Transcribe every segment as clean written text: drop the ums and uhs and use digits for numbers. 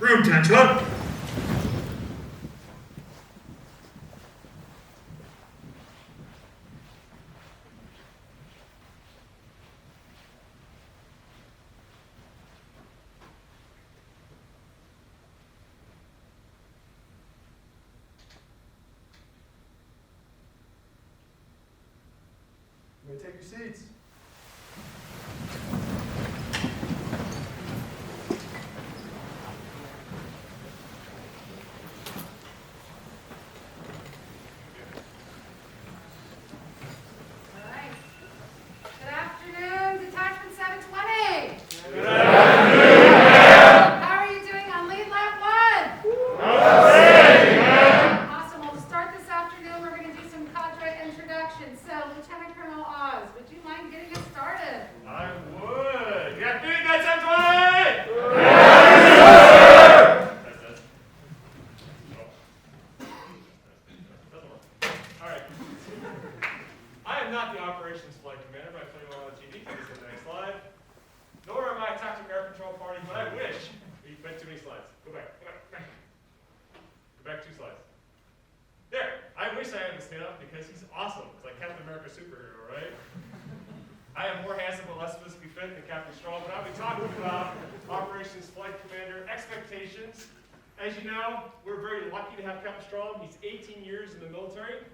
Room tension. You may take your seats. All right. Good afternoon, Detachment 720. Good afternoon, How are you doing on lead lap 1? Awesome. Well, to start this afternoon, we're going to do some cadre introductions. So, Lieutenant Colonel Oz, would you mind getting us started? I would. Good afternoon, guys. 720. All right. I am not the operations flight commander, but I play well on TV. Please hit the next slide. Nor am I tactical air control party, but I wish. We went too many slides. Go back. Go back. Go back 2 slides. There. I wish I had this stand up because he's awesome. It's like Captain America superhero, right? I am more handsome but less physically fit than Captain Strong, but I'll be talking about Operations Flight Commander expectations. As you know, we're very lucky to have Captain Strong. He's 18 years in the military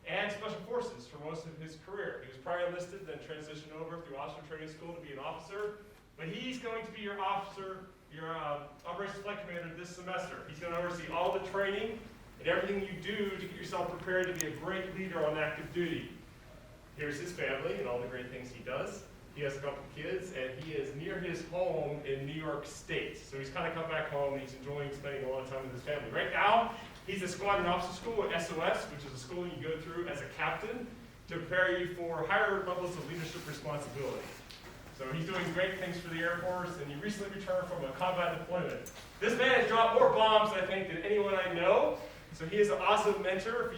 and Special Forces for most of his career. He was prior enlisted, then transitioned over through officer training school to be an officer. But he's going to be your officer, your Operations Flight Commander this semester. He's going to oversee all the training and everything you do to get yourself prepared to be a great leader on active duty. Here's his family and all the great things he does. He has a couple kids, and he is near his home in New York State. So he's kind of come back home, and he's enjoying spending a lot of time with his family. Right now, he's at Squadron Officer School at SOS, which is a school you go through as a captain to prepare you for higher levels of leadership responsibility. So he's doing great things for the Air Force, and he recently returned from a combat deployment. This man has dropped more bombs, I think, than anyone I know. So he is an awesome mentor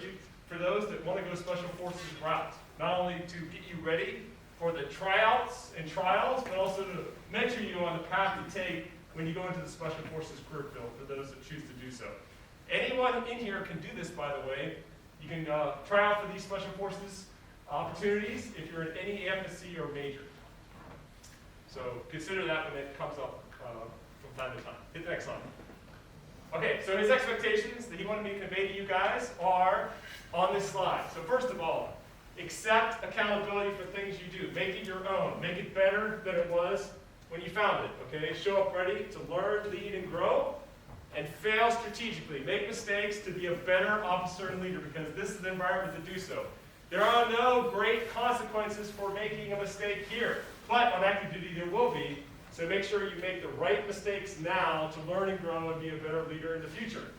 for those that want to go Special Forces route. Not only to get you ready for the tryouts and trials, but also to mentor you on the path to take when you go into the Special Forces career field for those that choose to do so. Anyone in here can do this, by the way. You can try out for these Special Forces opportunities if you're in any AFSC or major. So consider that when it comes up from time to time. Hit the next slide. Okay, so his expectations that he wanted me to convey to you guys are on this slide. So first of all, accept accountability for things you do. Make it your own. Make it better than it was when you found it, okay? Show up ready to learn, lead, and grow, and fail strategically. Make mistakes to be a better officer and leader, because this is the environment to do so. There are no great consequences for making a mistake here, but on active duty there will be, so make sure you make the right mistakes now to learn and grow and be a better leader in the future.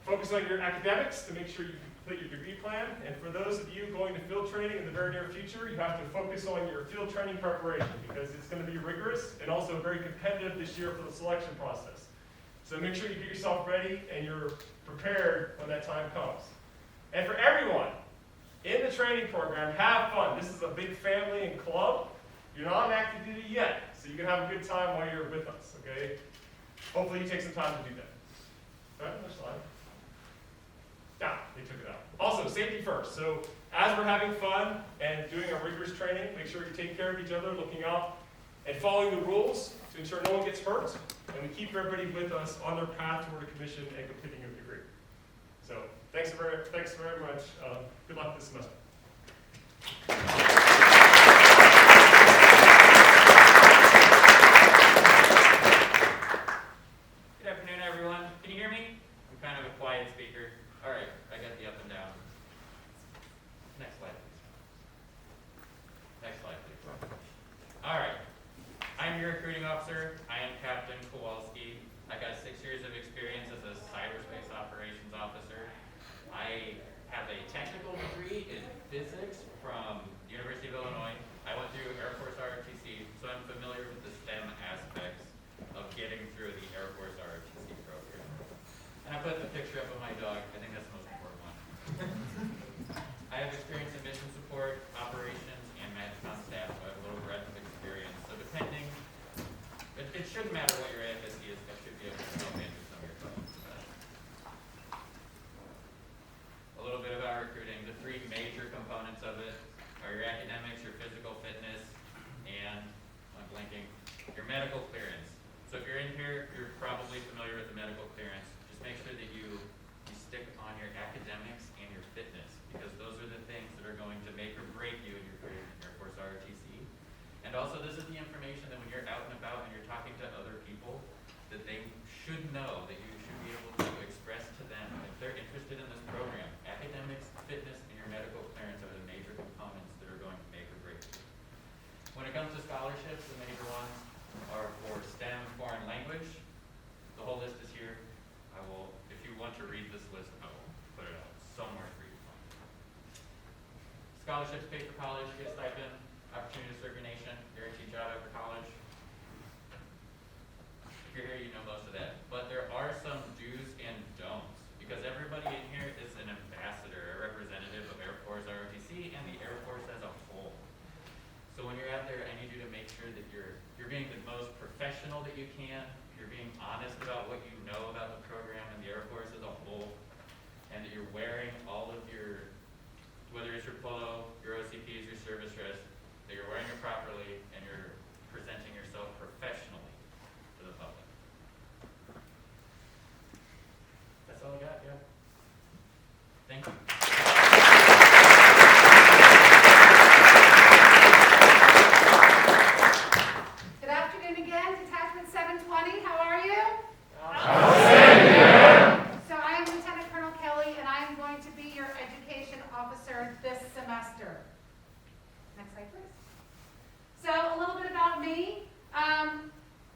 Focus on your academics to make sure you complete your degree plan, and for those of you going to field training in the very near future, you have to focus on your field training preparation, because it's going to be rigorous and also very competitive this year for the selection process. So make sure you get yourself ready and you're prepared when that time comes. And for everyone in the training program, have fun. This is a big family and club. You're not on active duty yet, so you can have a good time while you're with us, okay? Hopefully you take some time to do that. All right, next slide. Yeah, they took it out. Also, safety first. So as we're having fun and doing our rigorous training, make sure you take care of each other, looking out and following the rules to ensure no one gets hurt, and we keep everybody with us on their path toward a commission and completing a degree. So thanks very much. Good luck this semester. Good afternoon, everyone. Can you hear me? I'm kind of a quiet speaker. All right, I got the up and down. Next slide, please. Next slide, please. All right. I'm your recruiting officer. I am Captain Kowalski. I got 6 years of experience as a cyberspace operations officer. I have a technical degree in physics from the University of Illinois. I went through Air Force ROTC, so I'm familiar with the STEM aspects of getting through the Air Force ROTC program. And I put the picture up of my dog. I think that's the most important one. I have experience in mission support, operations, and management on staff, so I have a little breadth of experience. So depending, it shouldn't matter what your AFSC is, I should be able to help medical clearance. So if you're in here, you're probably familiar with the medical clearance. Just make sure that you stick on your academics and your fitness, because those are the things that are going to make or break you in your career in Air Force ROTC. And also, this is the information that when you're out and about and you're talking to other people, that they should know, that you should be able to express to them if they're interested in this program. Academics, fitness, and your medical clearance are the major components that are going to make or break you. When it comes to scholarships, the major ones are for STEM, foreign language. The whole list is here. I will, if you want to read this list, I will put it out somewhere for you to find. Scholarships paid for college, you get stipend, opportunity to serve your nation, guaranteed job after college. If you're here, you know most of that. But there are some do's and don'ts, because everybody in here is an ambassador, a representative of Air Force ROTC and the Air Force as a whole. So when you're out there, I need you to make sure that you're being the most professional that you can, you're being honest about what you know about the program and the Air Force as a whole, and that you're wearing all of your, whether it's your polo, your OCPs, your service dress, that you're wearing it properly and you're presenting yourself professionally to the public. That's all I got, yeah. Thank you. Good afternoon again, Detachment 720, how are you? So I am Lieutenant Colonel Kelly, and I am going to be your education officer this semester. Next slide, please. So a little bit about me.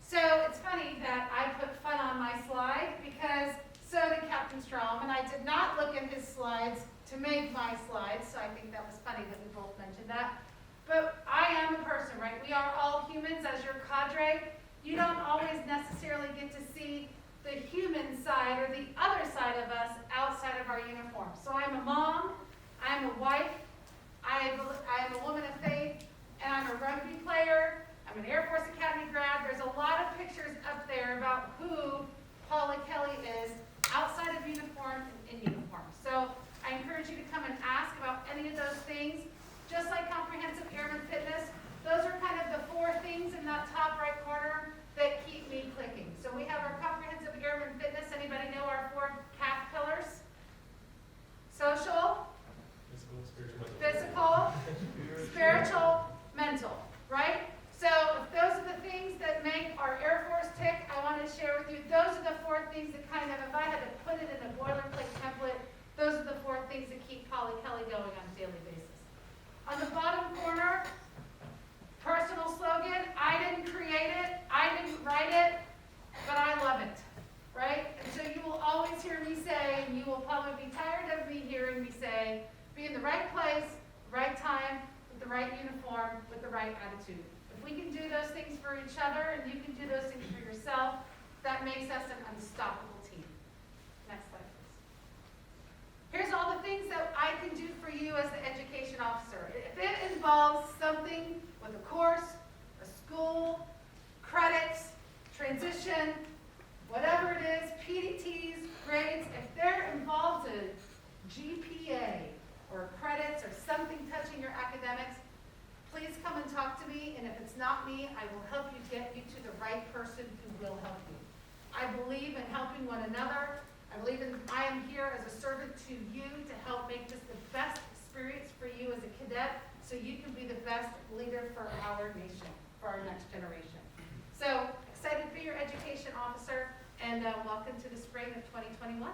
So it's funny that I put fun on my slide because so did Captain Strom, and I did not look at his slides to make my slides, so I think that was funny that we both mentioned that. But I am a person, right? We are all humans as your cadre. You don't always necessarily get to see the human side or the other side of us outside of our uniform. So I'm a mom, I'm a wife, I am a woman of faith, and I'm a rugby player. I'm an Air Force Academy grad. There's a lot of pictures up there about who Paula Kelly is outside of uniform and in uniform. So I encourage you to come and ask about any of those things. Just like comprehensive airman fitness, those are kind of the four things in that top right corner that keep me clicking. So we have our comprehensive airman fitness. Anybody know our four CAF pillars? Social, physical, spiritual, mental, right? So if those are the things that make our Air Force tick, I want to share with you, those are the four things that kind of, if I had to put it in a boilerplate template, those are the four things that keep Polly Kelly going on a daily basis. On the bottom corner, personal slogan, I didn't create it, I didn't write it, but I love it, right? And so you will always hear me say, and you will probably be tired of me hearing me say, be in the right place, right time, with the right uniform, with the right attitude. If we can do those things for each other, and you can do those things for yourself, that makes us an unstoppable team. Next slide, please. Here's all the things that I can do for you as the education officer. If it involves something with a course, a school, credits, transition, whatever it is, PDTs, grades, if they're involved in GPA or credits or something touching your academics, please come and talk to me, and if it's not me, I will help you get you to the right person who will help you. I believe in helping one another. I am here as a servant to you to help make this the best experience for you as a cadet so you can be the best leader for our nation, for our next generation. So excited to be your education officer, and welcome to the spring of 2021.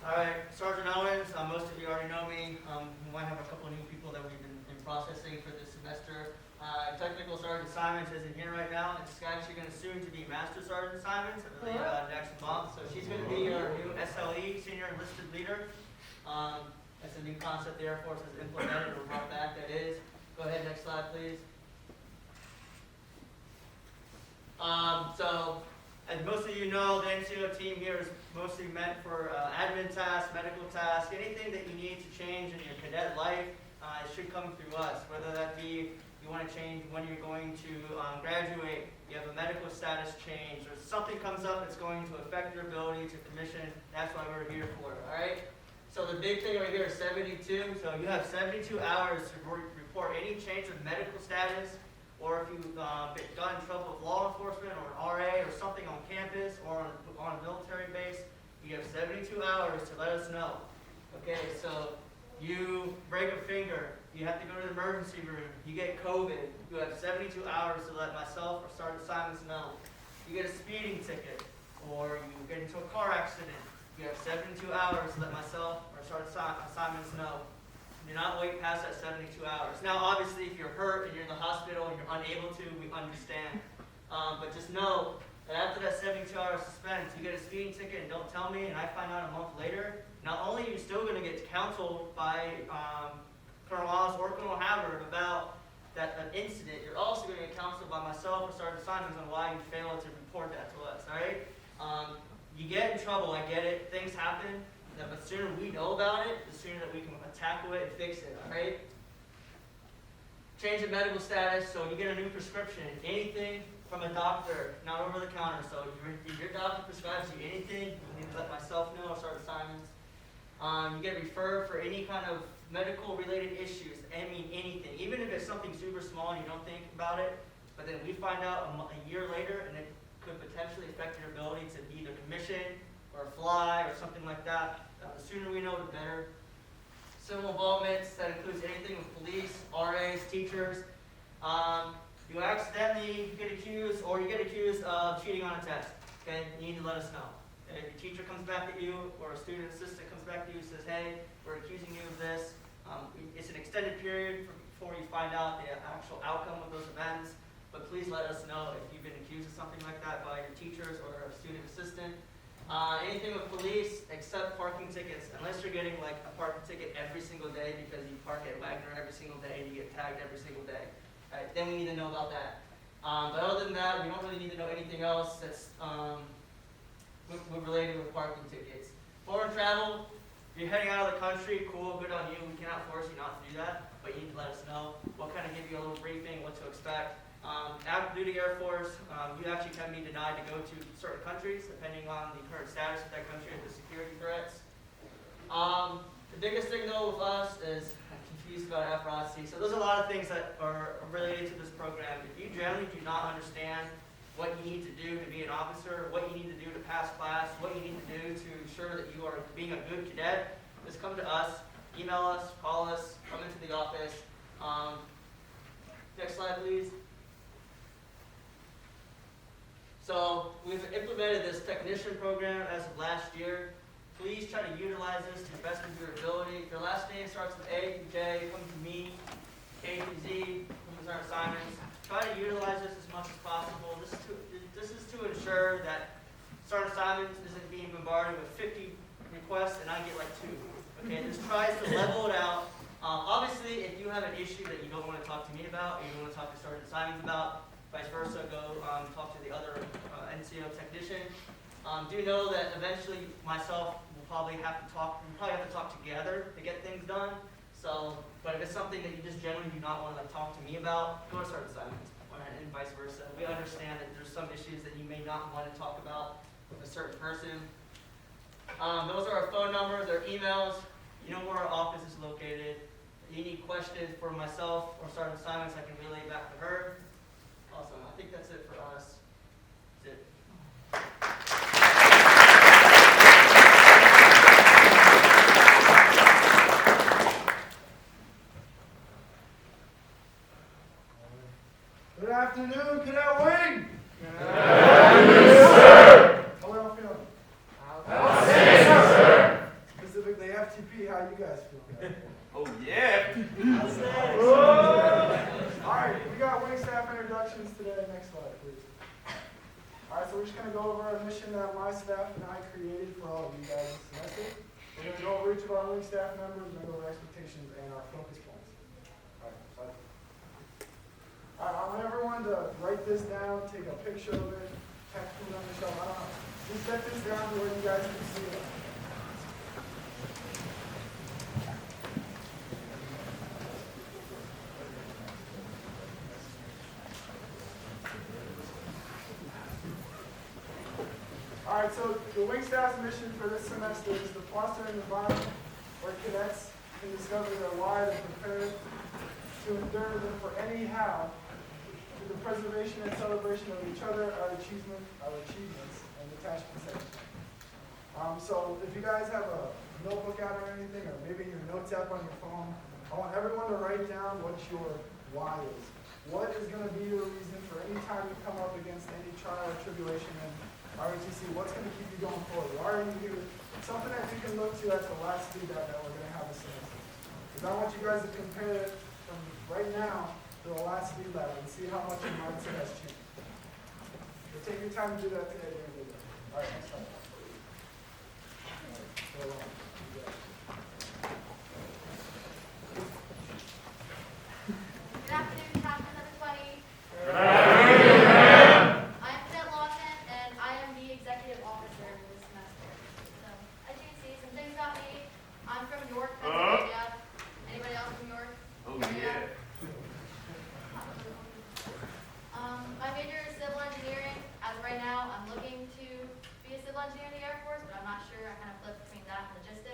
All right, Sergeant Owens, most of you already know me. We might have a couple new people that we've been processing for this semester. Technical Sergeant Simons isn't here right now. It's actually going to soon to be Master Sergeant Simons, I believe, next month. So she's going to be our new SLE, Senior Enlisted Leader. That's a new concept the Air Force has implemented or brought back, that is. Go ahead, next slide, please. So, as most of you know, the NCO team here is mostly meant for admin tasks, medical tasks, anything that you need to change in your cadet life, it should come through us, whether that be you want to change when you're going to graduate, you have a medical status change, or something comes up that's going to affect your ability to commission, that's why we're here for it, all right? So the big thing right here is 72. So you have 72 hours to report any change of medical status, or if you've got in trouble with law enforcement or an RA or something on campus or on a military base. You have 72 hours to let us know. Okay, so you break a finger, you have to go to the emergency room, you get COVID, you have 72 hours to let myself or Sergeant Simons know. You get a speeding ticket, or you get into a car accident, you have 72 hours to let myself or Sergeant Simons know. Do not wait past that 72 hours. Now, obviously, if you're hurt and you're in the hospital and you're unable to, we understand. But just know that after that 72 hours spent, you get a speeding ticket and don't tell me, and I find out a month later, not only are you still going to get counseled by Colonel Wallace or Colonel Havard about that incident, you're also going to get counseled by myself or Sergeant Simons on why you failed to report that to us, all right? You get in trouble, I get it, things happen, but the sooner we know about it, the sooner that we can tackle it and fix it, all right? Change of medical status, so you get a new prescription, anything from a doctor, not over the counter. So if your doctor prescribes you anything, you need to let myself know or Sergeant Simons. You get referred for any kind of medical related issues, I mean anything, even if it's something super small and you don't think about it, but then we find out a year later and it could potentially affect your ability to either commission or fly or something like that. The sooner we know, the better. Civil involvements, that includes anything with police, RAs, teachers. You accidentally get accused or you get accused of cheating on a test, okay? You need to let us know. If your teacher comes back at you or a student assistant comes back to you and says, hey, we're accusing you of this, it's an extended period before you find out the actual outcome of those events, but please let us know if you've been accused of something like that by your teachers or a student assistant. Anything with police except parking tickets, unless you're getting like a parking ticket every single day because you park at Wagner every single day and you get tagged every single day. Right, then we need to know about that. But other than that, we don't really need to know anything else that's related with parking tickets. Foreign travel, if you're heading out of the country, cool, good on you. We cannot force you not to do that, but you need to let us know. We'll kind of give you a little briefing, what to expect. Active duty Air Force, you actually can be denied to go to certain countries depending on the current status of that country and the security threats. The biggest thing though with us is I'm confused about AFROSI. So there's a lot of things that are related to this program. If you generally do not understand what you need to do to be an officer, what you need to do to pass class, what you need to do to ensure that you are being a good cadet, just come to us, email us, call us, come into the office. Next slide, please. So we've implemented this technician program as of last year. Please try to utilize this to the best of your ability. If your last name starts with A through J, come to me, K through Z, come to Sergeant Simons. Try to utilize this as much as possible. This is to ensure that Sergeant Simons isn't being bombarded with 50 requests and I get like 2. Okay, this tries to level it out. Obviously, if you have an issue that you don't want to talk to me about, or you don't want to talk to Sergeant Simons about, vice versa, go talk to the other NCO technician. Do know that eventually myself will probably have to talk. We probably have to talk together to get things done. So, but if it's something that you just generally do not want to talk to me about, go to Sergeant Simons, and vice versa. We understand that there's some issues that you may not want to talk about with a certain person. Those are our phone numbers, our emails. You know where our office is located. If you need questions for myself or Sergeant Simons, I can relay back to her. Awesome. I think that's it for us. That's it. Good afternoon, Cadet Wing! Good afternoon, sir! How are y'all feeling? Outstanding, sir! Specifically FTP, how you guys feeling? Oh yeah! Outstanding! Alright, we got wing staff introductions today. Next slide, please. Alright, so we're just going to go over our mission that my staff and I created for all of you guys this semester. We're going to go over each of our wing staff members, we're going to go over expectations and our focus points. Alright, slide. Alright, I want everyone to write this down, take a picture of it, text it on the shelf. I don't know. Just set this down to where you guys can see it. Alright, so the wing staff's mission for this semester is to foster an environment where cadets can discover their why they're prepared to endure them for anyhow through the preservation and celebration of each other, our achievements, and detachment section. So if you guys have a notebook out or anything, or maybe your notes app on your phone, I want everyone to write down what your why is. What is going to be your reason for any time you come up against any trial or tribulation in ROTC? What's going to keep you going forward? Why are you here? Something that you can look to at the last speed that we're going to have this semester. Because I want you guys to compare it from right now to the last speed lab and see how much your mindset has changed. So take your time to do that today during the day. All right, next slide. So, Good afternoon, captains, everybody. I'm Cadet Lawson, and I am the executive officer for this semester. So, as you can see, some things about me. I'm from York, Pennsylvania. Anybody else from York? Oh, yeah. My major is civil engineering. As of right now, I'm looking to be a civil engineer in the Air Force, but I'm not sure. I kind of flip between that and logistics.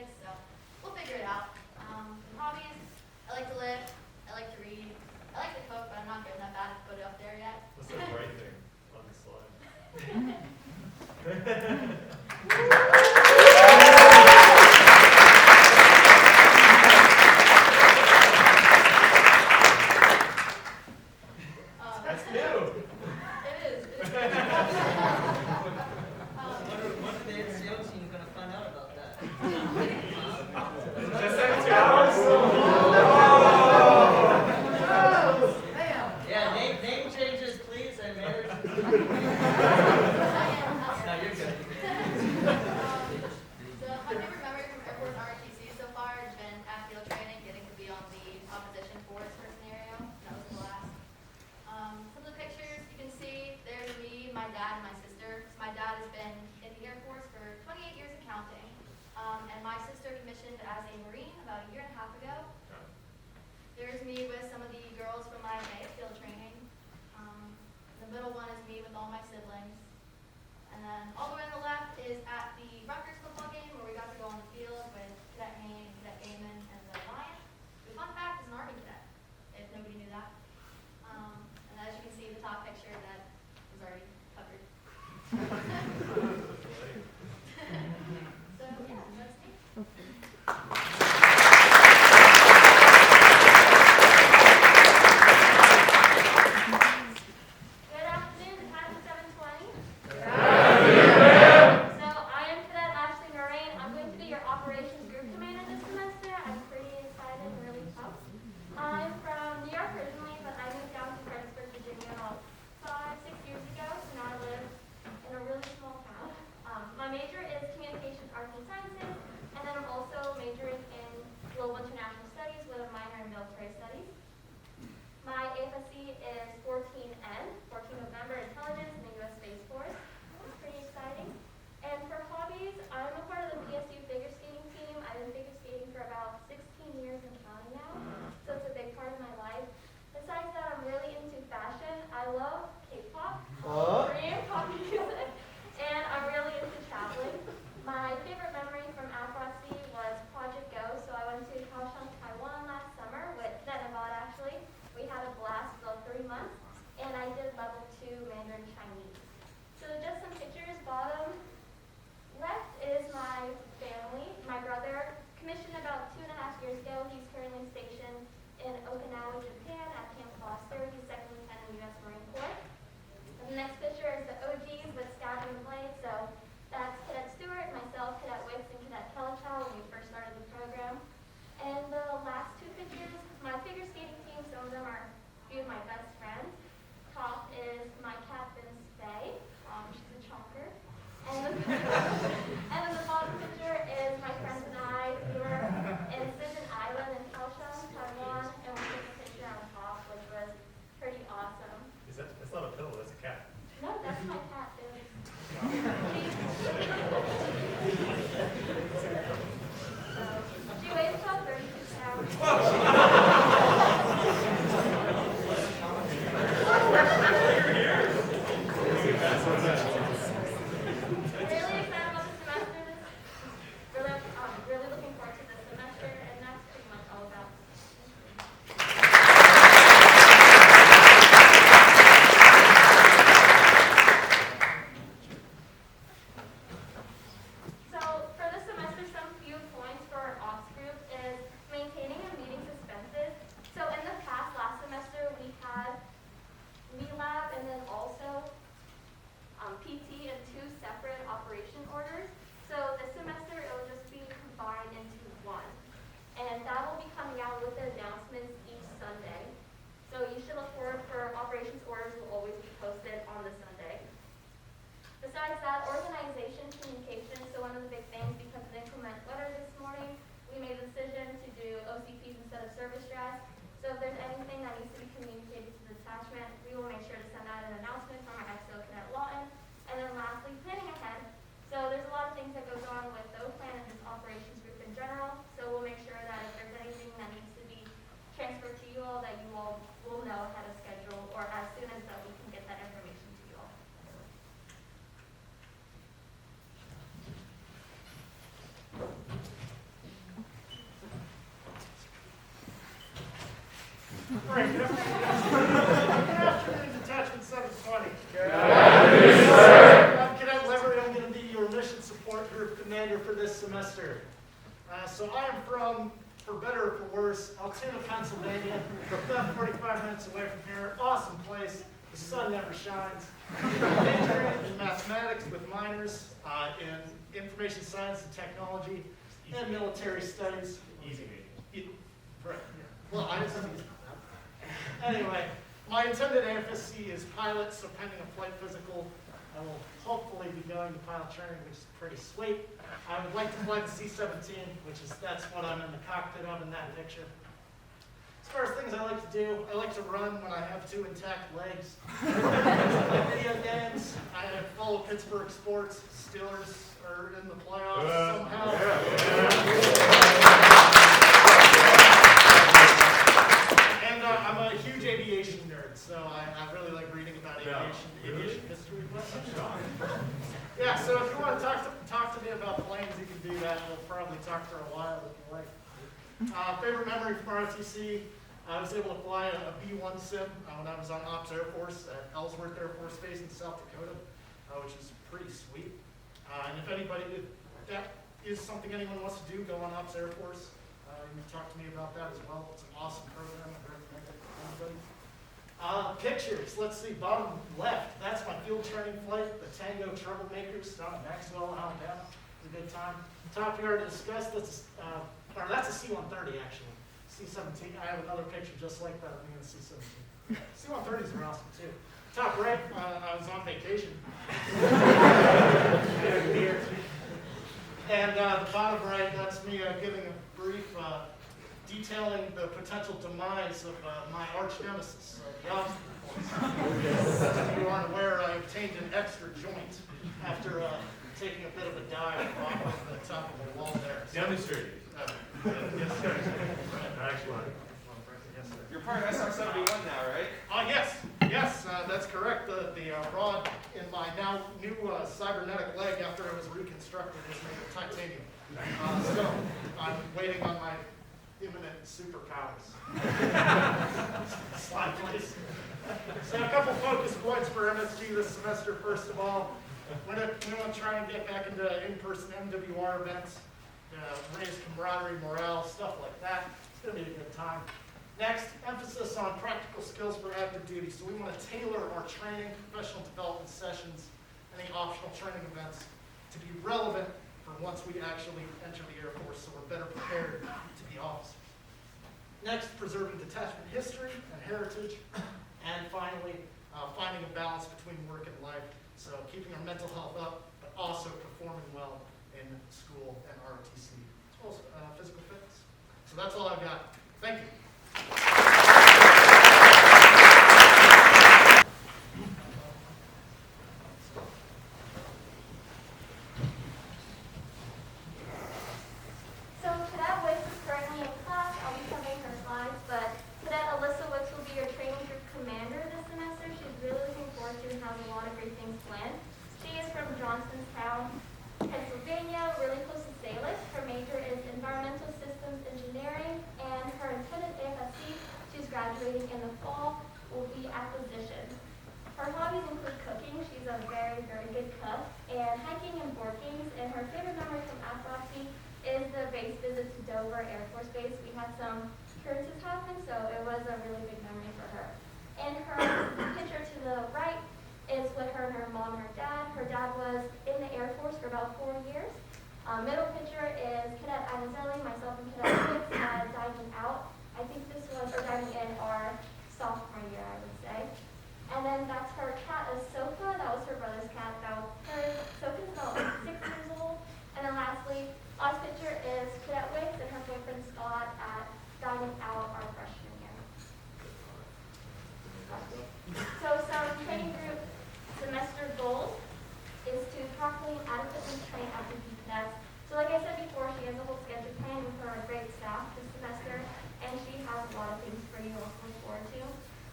Great. Good afternoon, Detachment 720. Good afternoon, sir. I'm Cadet Levery. I'm going to be your mission support group commander for this semester. So I am from, for better or for worse, Altoona, Pennsylvania, about 45 minutes away from here. Awesome place. The sun never shines. Majoring in mathematics with minors in information science and technology and military studies. Easy. Right. Well, I just anyway, my intended AFSC is pilot, so pending a flight physical, I will hopefully be going to pilot training, which is pretty sweet. I would like to fly the C-17, that's what I'm in the cockpit of in that picture. As far as things I like to do, I like to run when I have two intact legs. I play video games. I follow Pittsburgh sports. Steelers are in the playoffs somehow. And I'm a huge aviation nerd, so I really like reading about aviation history. Yeah, so if you want to talk to me about planes, you can do that. We'll probably talk for a while if you like. Favorite memory from ROTC, I was able to fly a B-1 sim when I was on Ops Air Force at Ellsworth Air Force Base in South Dakota, which is pretty sweet. And if that is something anyone wants to do, go on Ops Air Force. You can talk to me about that as well. It's an awesome program. I recommend it to anybody. Pictures. Let's see, bottom left. That's my field training flight, the Tango Troublemakers down in Maxwell, Alabama. It was a good time. Top we already discussed. That's a C-130 actually. C-17. I have another picture just like that of me in the C-17. C-130s are awesome too. Top right, I was on vacation. And the bottom right, that's me giving a brief detailing the potential demise of my arch nemesis, the obstacle course. If you aren't aware, I obtained an extra joint after taking a bit of a dive off of the top of the wall there. Demonstrate. Yes, sir. Excellent. Yes, sir. You're part of SR-71 now, right? Yes, that's correct. The rod in my now new cybernetic leg after it was reconstructed is made of titanium. So I'm waiting on my imminent superpowers. Slide, please. So a couple focus points for MSG this semester. First of all, we want to try and get back into in-person MWR events, raise camaraderie, morale, stuff like that. It's going to be a good time. Next, emphasis on practical skills for active duty. So we want to tailor our training, professional development sessions, any optional training events to be relevant for once we actually enter the Air Force, so we're better prepared to be officers. Next, preserving detachment history and heritage. And finally, finding a balance between work and life. So keeping our mental health up, but also performing well in school and ROTC, as well as physical fitness. So that's all I've got. Thank you. So Cadet Wicks is currently in class. I'll be covering her slides, but Cadet Alyssa Wicks will be your training group commander this semester. She's really looking forward to and has a lot of great things planned. She is from Johnstown, Pennsylvania, really close to Salish. Her major is environmental systems engineering, and her intended AFSC, she's graduating in the fall, will be acquisition. Her hobbies include cooking. She's a very, very good cook, and hiking and board games. And her favorite memory from AFROC is the base visit to Dover Air Force Base. We had some occurrences happen, so it was a really big memory for her. And her picture to the right is with her and her mom and her dad. Her dad was in the Air Force for about 4 years. Middle picture is Cadet Anazelli, myself and Cadet Wicks diving out. I think this was, or diving in our sophomore year, I would say. And then that's her cat, Sofa. That was her brother's cat. Sofa's about 6 years old. And then lastly, last picture is Cadet Wicks and her boyfriend Scott at diving out our freshman year. So some training group semester goals is to properly and adequately train active duty cadets. So like I said before, she has a whole schedule planned with her great staff this semester, and she has a lot of things for you all to look forward to.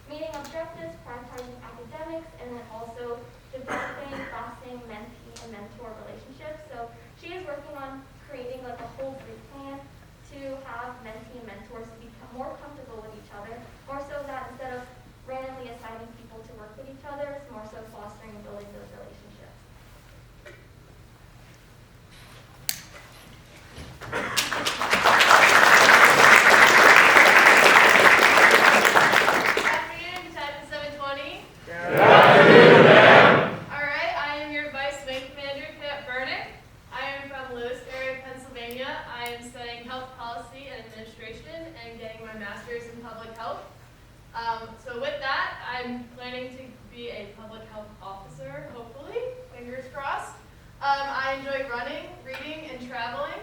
Meeting objectives, prioritizing academics, and then also developing lasting mentee and mentor relationships. So she is working on creating like a whole group plan to have mentee and mentors to become more comfortable with each other, more so public health. So with that, I'm planning to be a public health officer, hopefully, fingers crossed. I enjoy running, reading, and traveling.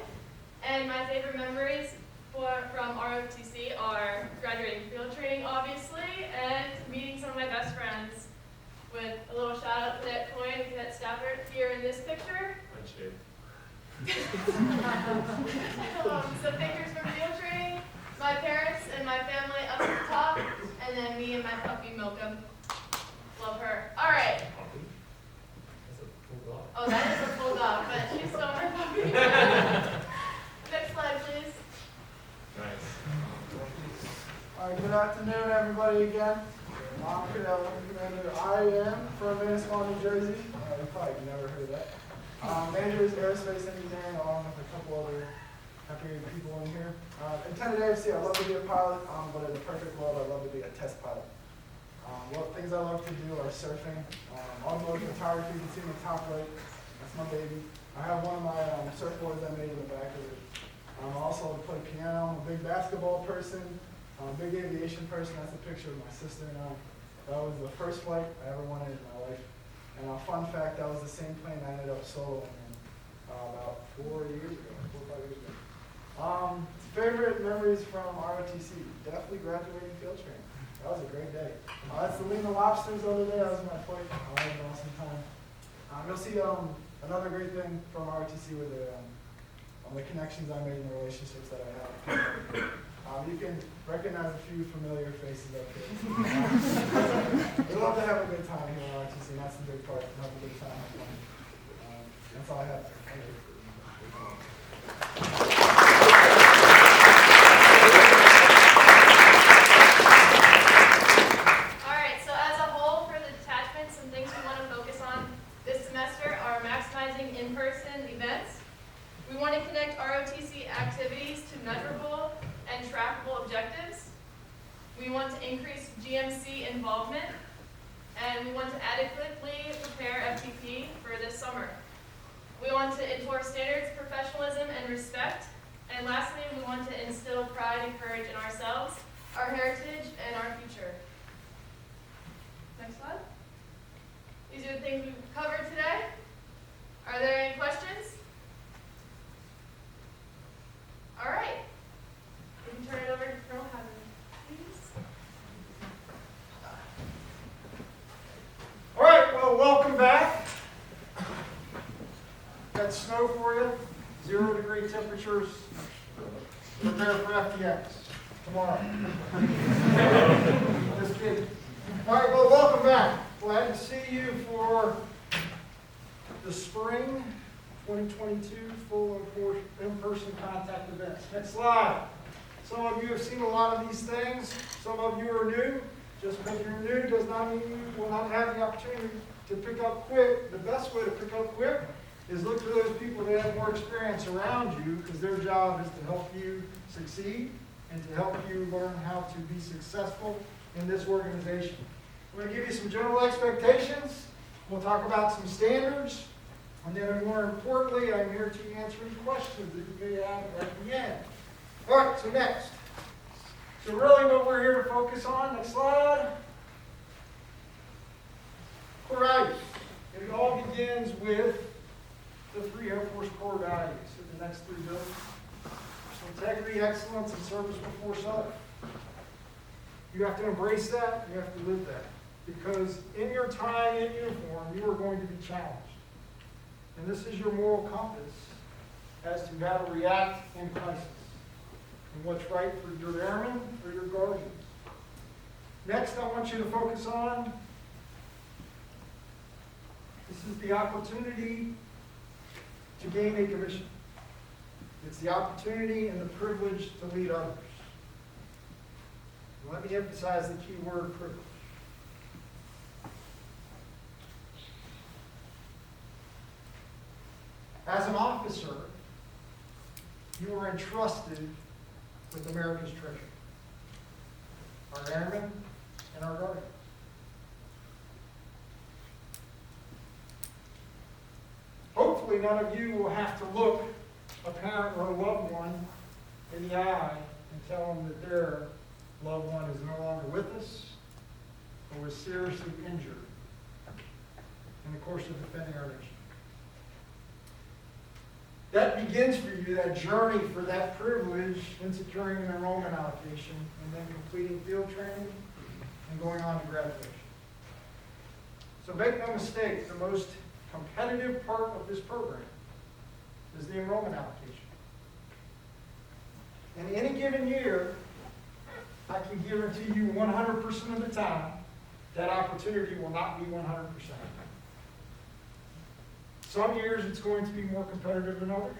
And my favorite memories from ROTC are graduating field training, obviously, and meeting some of my best friends. With a little shout out to that coin, Cadet Stafford, here in this picture. Some pictures from field training, my parents and my family up at the top, and then me and my puppy Milka. Love her. All right. Oh, that is a full dog, but she's still my puppy. Next slide, please. Nice. All right, good afternoon, everybody again. I'm Commander. I am from Manasquan, New Jersey. You probably never heard of that. Major is aerospace engineering, along with a couple other happy people in here. Intended AFC, I love to be a pilot, but in the perfect world, I love to be a test pilot. What things I love to do are surfing, automotive photography. You can see in the top right. That's my baby. I have one of my surfboards I made in the back of it. Also, I play piano. I'm a big basketball person. I'm a big aviation person. That's a picture of my sister and I. That was the first flight I ever wanted in my life. And a fun fact, that was the same plane I ended up soloing in about 4 years ago, 4 or 5 years ago. Favorite memories from ROTC? Definitely graduating field training. That was a great day. That's the Lima Lobsters the other day. That was my flight. I had an awesome time. You'll see another great thing from ROTC with the connections I made and the relationships that I have. You can recognize a few familiar faces up here. We love to have a good time here at ROTC, and that's the big part. Have a good time, have fun. That's all I have. Thank you. All right, so as a whole, for the detachment, some things we want to focus on this semester are maximizing in-person events. We want to connect ROTC activities to measurable and trackable objectives. We want to increase GMC involvement, and we want to adequately prepare FTP for this summer. We want to enforce standards, professionalism, and respect. And lastly, we want to instill pride and courage in ourselves, our heritage, and our future. Next slide. These are the things we've covered today. Are there any questions? All right. We can turn it over to Colonel Hammond, please. All right, well, welcome back. Got snow for you, 0-degree temperatures. Prepare for FTX tomorrow. Just kidding. All right, well, welcome back. Glad to see you for the spring 2022 full in-person contact events. Next slide. Some of you have seen a lot of these things. Some of you are new. Just because you're new does not mean you will not have the opportunity to pick up quick. The best way to pick up quick is look for those people that have more experience around you, because their job is to help you succeed and to help you learn how to be successful in this organization. I'm going to give you some general expectations. We'll talk about some standards. And then more importantly, I'm here to answer any questions that you may have at the end. All right, so next. So really what we're here to focus on, next slide. Core values. It all begins with the 3 Air Force core values. So the next 3 buildings. Integrity, excellence, and service before self. You have to embrace that. You have to live that. Because in your time in uniform, you are going to be challenged. And this is your moral compass as to how to react in crisis. And what's right for your airmen or your guardians. Next, I want you to focus on, this is the opportunity to gain a commission. It's the opportunity and the privilege to lead others. Let me emphasize the key word, privilege. As an officer, you are entrusted with America's treasure, our airmen and our guardians. Hopefully none of you will have to look a parent or a loved one in the eye and tell them that they're loved one is no longer with us or was seriously injured in the course of defending our nation. That begins for you that journey for that privilege in securing an enrollment allocation and then completing field training and going on to graduation. So make no mistake, the most competitive part of this program is the enrollment allocation. In any given year, I can guarantee you 100% of the time, that opportunity will not be 100%. Some years it's going to be more competitive than others.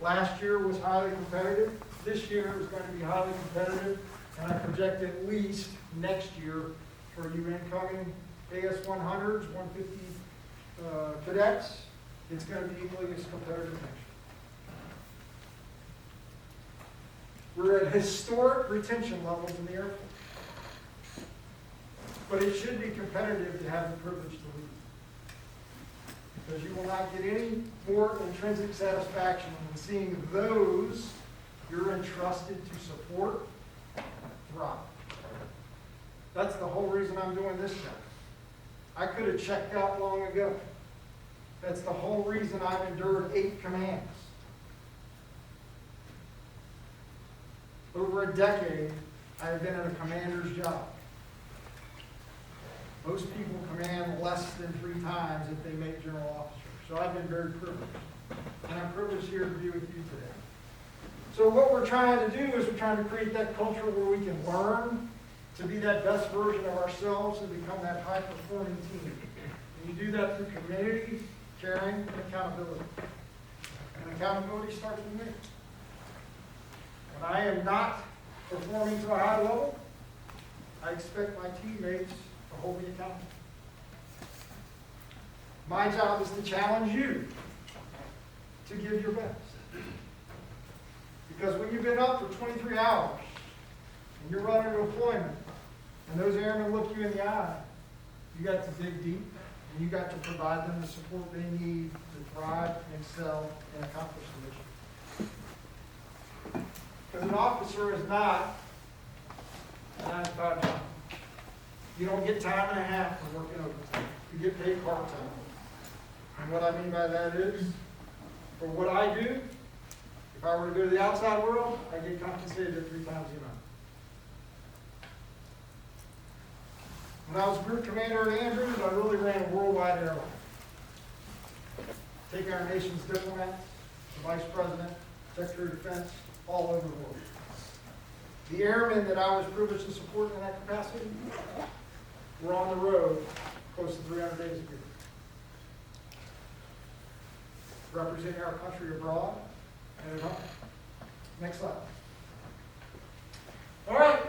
Last year was highly competitive. This year is going to be highly competitive. And I project at least next year for you incoming AS 100s, 150 cadets, it's going to be equally as competitive next year. We're at historic retention levels in the Air Force. But it should be competitive to have the privilege to lead. Because you will not get any more intrinsic satisfaction than seeing those you're entrusted to support thrive. That's the whole reason I'm doing this job. I could have checked out long ago. That's the whole reason I've endured 8 commands. Over a decade, I have been in a commander's job. Most people command less than 3 times if they make general officer. So I've been very privileged. And I'm privileged here to be with you today. So what we're trying to do is we're trying to create that culture where we can learn to be that best version of ourselves and become that high-performing team. And you do that through community, caring, and accountability. And accountability starts with me. When I am not performing to a high level, I expect my teammates to hold me accountable. My job is to challenge you to give your best. Because when you've been up for 23 hours and you're running a deployment and those airmen look you in the eye, you got to dig deep and you got to provide them the support they need to thrive, excel, and accomplish the mission. Because an officer is not a 9-to-5 job. You don't get time and a half for working overtime. You get paid part-time. And what I mean by that is, for what I do, if I were to go to the outside world, I get compensated at 3 times the amount. When I was group commander at Andrews, I really ran a worldwide airline. Taking our nation's diplomats, the vice president, secretary of defense, all over the world. The airmen that I was privileged to support in that capacity were on the road close to 300 days a year, representing our country abroad and at home. Next slide. All right,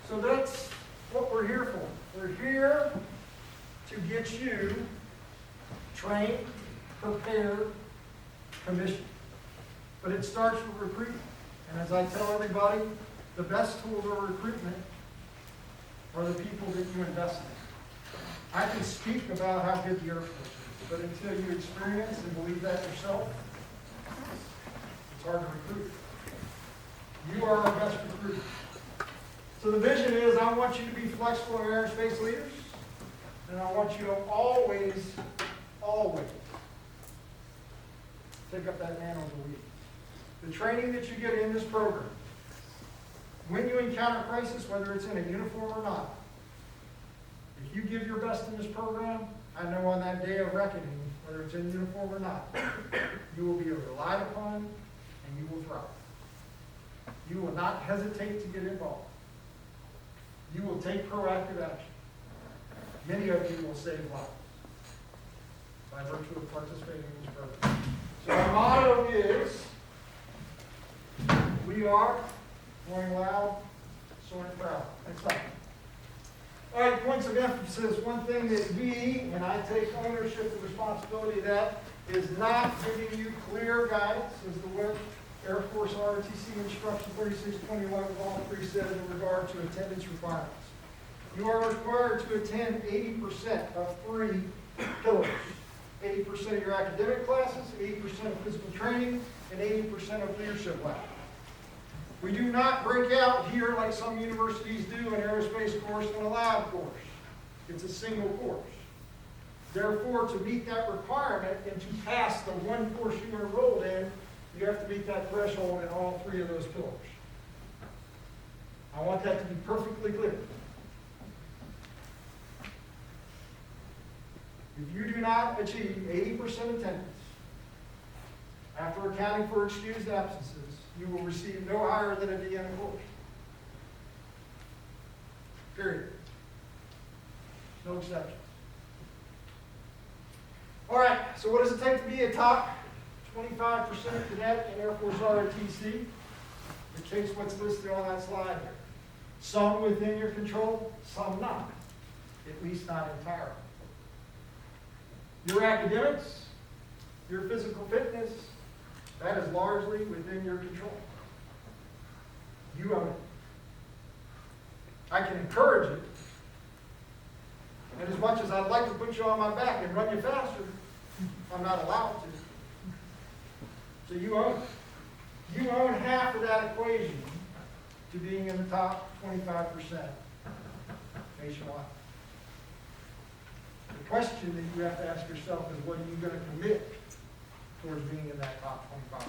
so that's what we're here for. We're here to get you trained, prepared, commissioned. But it starts with recruitment. And as I tell everybody, the best tools of recruitment are the people that you invest in. I can speak about how good the Air Force is, but until you experience and believe that yourself, it's hard to recruit. You are our best recruiter. So the vision is I want you to be flexible air and space leaders, and I want you to always take up that mantle of the lead. The training that you get in this program, when you encounter crisis, whether it's in a uniform or not, if you give your best in this program, I know on that day of reckoning, whether it's in uniform or not, you will be relied upon and you will thrive. You will not hesitate to get involved. You will take proactive action. Many of you will save lives by virtue of participating in this program. So our motto is, we are going loud, soaring proud. Next slide. All right, points of emphasis. One thing that we, and I take ownership and responsibility of that, is not giving you clear guidance as to what Air Force ROTC Instruction 3621 Law 3 says in regard to attendance requirements. You are required to attend 80% of 3 pillars. 80% of your academic classes, 80% of physical training, and 80% of leadership labs. We do not break out here like some universities do, an aerospace course and a lab course. It's a single course. Therefore, to meet that requirement and to pass the one course you are enrolled in, you have to meet that threshold in all three of those pillars. I want that to be perfectly clear. If you do not achieve 80% attendance, after accounting for excused absences, you will receive no higher than a D in a course. Period. No exceptions. All right, so what does it take to be a top 25% cadet in Air Force ROTC? It takes what's listed on that slide here. Some within your control, some not. At least not entirely. Your academics, your physical fitness, that is largely within your control. You own it. I can encourage it. And as much as I'd like to put you on my back and run you faster, I'm not allowed to. So you own it. You own half of that equation to being in the top 25% nationwide. The question that you have to ask yourself is, what are you going to commit towards being in that top 25%?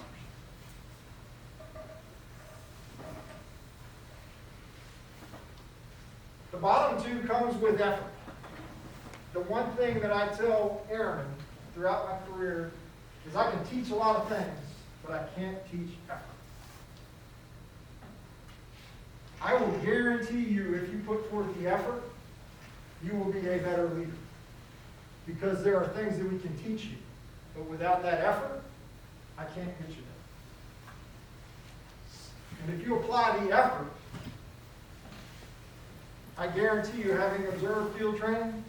The bottom two comes with effort. The one thing that I tell airmen throughout my career is I can teach a lot of things, but I can't teach effort. I will guarantee you, if you put forth the effort, you will be a better leader. Because there are things that we can teach you, but without that effort, I can't get you there. And if you apply the effort, I guarantee you, having observed field training,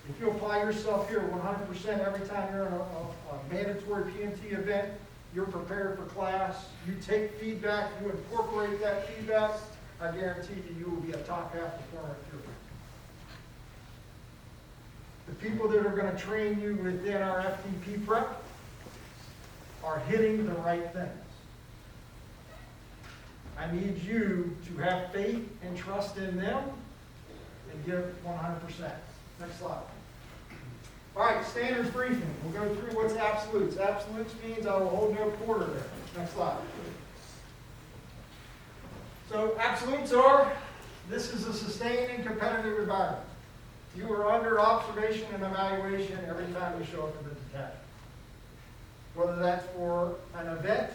if you apply yourself here 100% every time you're in a mandatory PMT event, you're prepared for class, you take feedback, you incorporate that feedback, I guarantee you, you will be a top half performer at field training. The people that are going to train you within our FTP prep are hitting the right things. I need you to have faith and trust in them and give 100%. Next slide. All right, standards briefing. We'll go through what's absolutes. Absolutes means I will hold no quarter there. Next slide. So absolutes are, this is a sustained and competitive environment. You are under observation and evaluation every time you show up in the detachment. Whether that's for an event,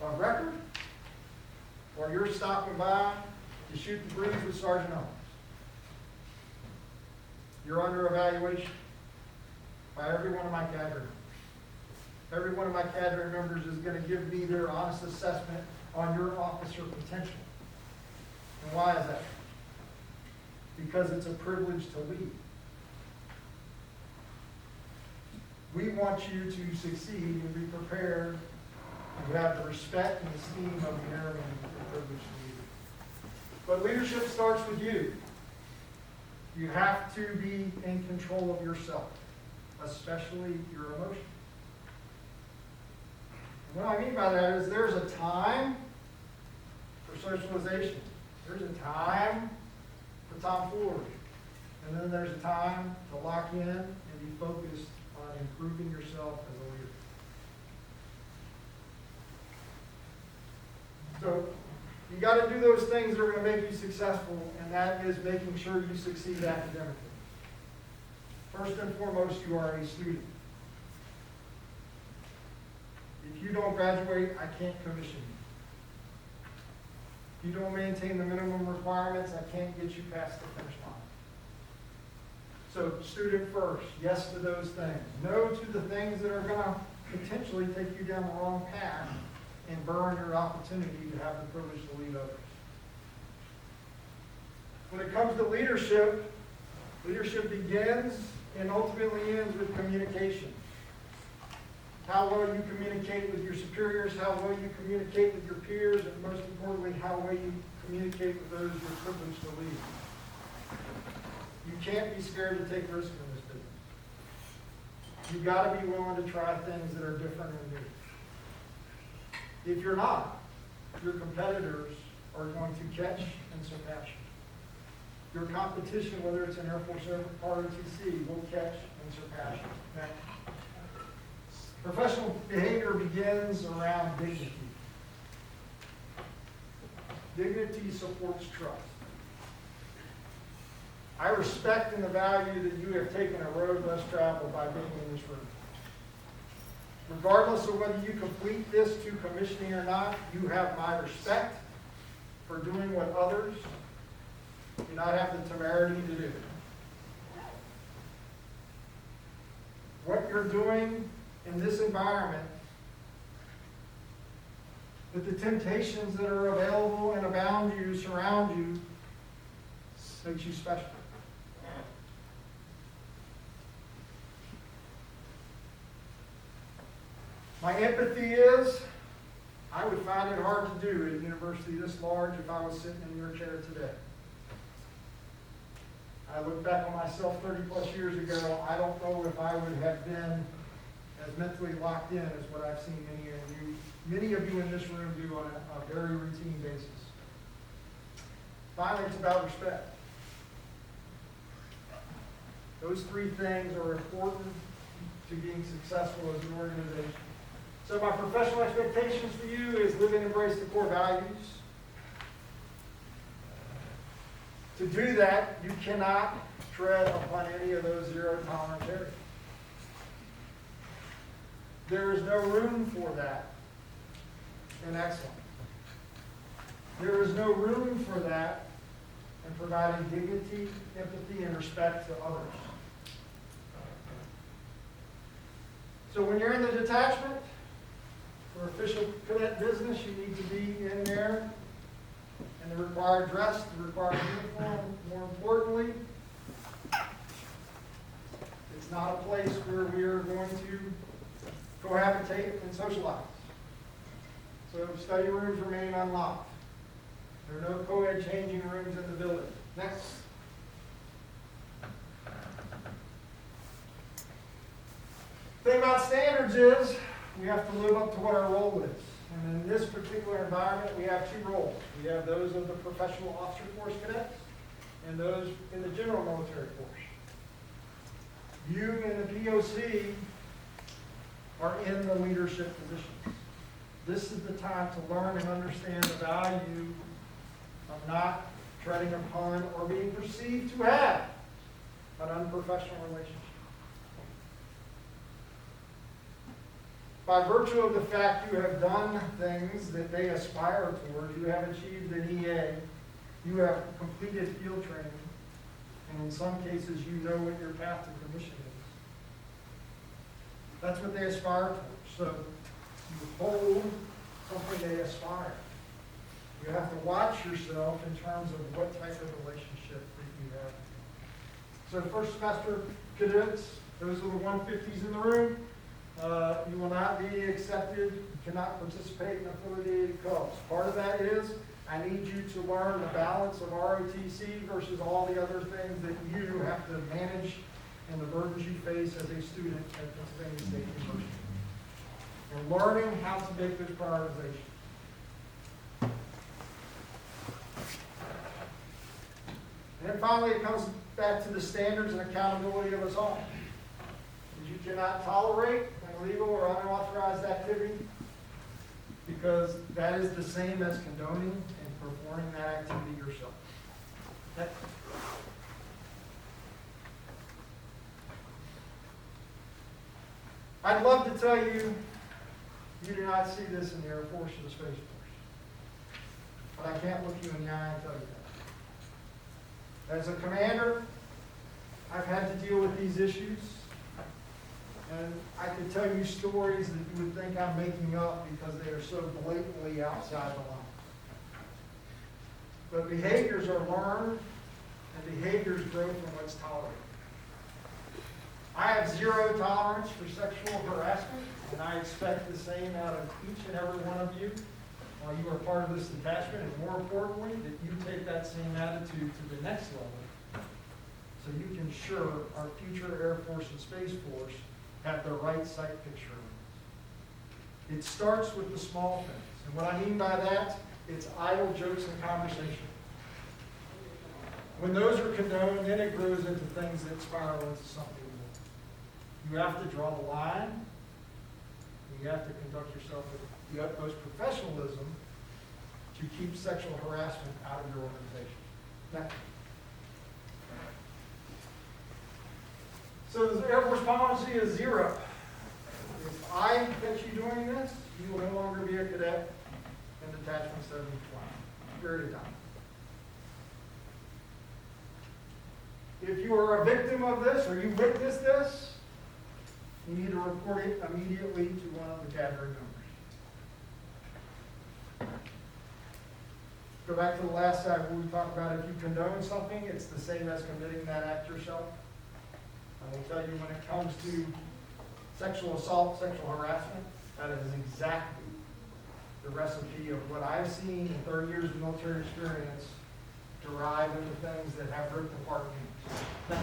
a record, or you're stopping by to shoot the breeze with Sergeant Owens. You're under evaluation by every one of my cadre members. Every one of my cadre members is going to give me their honest assessment on your officer potential. And why is that? Because it's a privilege to lead. We want you to succeed and be prepared and have the respect and esteem of the airmen you're privileged to lead. But leadership starts with you. You have to be in control of yourself, especially your emotions. And what I mean by that is there's a time for socialization. There's a time for tomfoolery. And then there's a time to lock in and be focused on improving yourself as a leader. So you got to do those things that are going to make you successful, and that is making sure you succeed academically. First and foremost, you are a student. If you don't graduate, I can't commission you. If you don't maintain the minimum requirements, I can't get you past the finish line. So student first, yes to those things. No to the things that are going to potentially take you down the wrong path and burn your opportunity to have the privilege to lead others. When it comes to leadership, leadership begins and ultimately ends with communication. How well you communicate with your superiors, how well you communicate with your peers, and most importantly, how well you communicate with those you're privileged to lead. You can't be scared to take risks in this business. You've got to be willing to try things that are different and new. If you're not, your competitors are going to catch and surpass you. Your competition, whether it's an Air Force or ROTC, will catch and surpass you. Okay? Professional behavior begins around dignity. Dignity supports trust. I respect and the value that you have taken a road less traveled by being in this room. Regardless of whether you complete this to commissioning or not, you have my respect for doing what others do not have the temerity to do. What you're doing in this environment, that the temptations that are available and abound you, surround you, makes you special. My empathy is, I would find it hard to do at a university this large if I was sitting in your chair today. I look back on myself 30 plus years ago, I don't know if I would have been as mentally locked in as what I've seen many of you in this room do on a very routine basis. Finally, it's about respect. Those three things are important to being successful as an organization. So my professional expectations for you is live and embrace the core values. To do that, you cannot tread upon any of those zero tolerance areas. There is no room for that in excellence. There is no room for that in providing dignity, empathy, and respect to others. So when you're in the detachment, for official cadet business, you need to be in there in the required dress, the required uniform. More importantly, it's not a place where we are going to cohabitate and socialize. So study rooms remain unlocked. There are no co-ed changing rooms in the building. Next. The thing about standards is we have to live up to what our role is. And in this particular environment, we have two roles. We have those of the professional officer force cadets and those in the general military force. You in the POC are in the leadership positions. This is the time to learn and understand the value of not treading upon or being perceived to have an unprofessional relationship. By virtue of the fact you have done things that they aspire toward, you have achieved an EA, you have completed field training, and in some cases you know what your path to commission is. That's what they aspire toward. So you hold something they aspire. You have to watch yourself in terms of what type of relationship that you have. So first semester cadets, those are the 150s in the room. You will not be accepted, you cannot participate in affiliated clubs. Part of that is, I need you to learn the balance of ROTC versus all the other things that you have to manage and the burdens you face as a student at Pennsylvania State University. And learning how to make this prioritization. And then finally, it comes back to the standards and accountability of us all. You cannot tolerate illegal or unauthorized activity because that is the same as condoning and performing that activity yourself. Okay? I'd love to tell you, you do not see this in the Air Force or the Space Force. But I can't look you in the eye and tell you that. As a commander, I've had to deal with these issues. And I could tell you stories that you would think I'm making up because they are so blatantly outside the line. But behaviors are learned, and behaviors grow from what's tolerated. I have zero tolerance for sexual harassment, and I expect the same out of each and every one of you while you are part of this detachment, and more importantly, that you take that same attitude to the next level so you can ensure our future Air Force and Space Force have the right sight picture. It starts with the small things. And what I mean by that, it's idle jokes and conversation. When those are condoned, then it grows into things that spiral into something more. You have to draw the line, and you have to conduct yourself with the utmost professionalism to keep sexual harassment out of your organization. Next. So the Air Force policy is 0. If I catch you doing this, you will no longer be a cadet in Detachment 720. Period of time. If you are a victim of this or you witness this, you need to report it immediately to one of the gathering members. Go back to the last slide where we talked about if you condone something, it's the same as committing that act yourself. I will tell you when it comes to sexual assault, sexual harassment, that is exactly the recipe of what I've seen in 30 years of military experience derive into things that have ripped apart teams.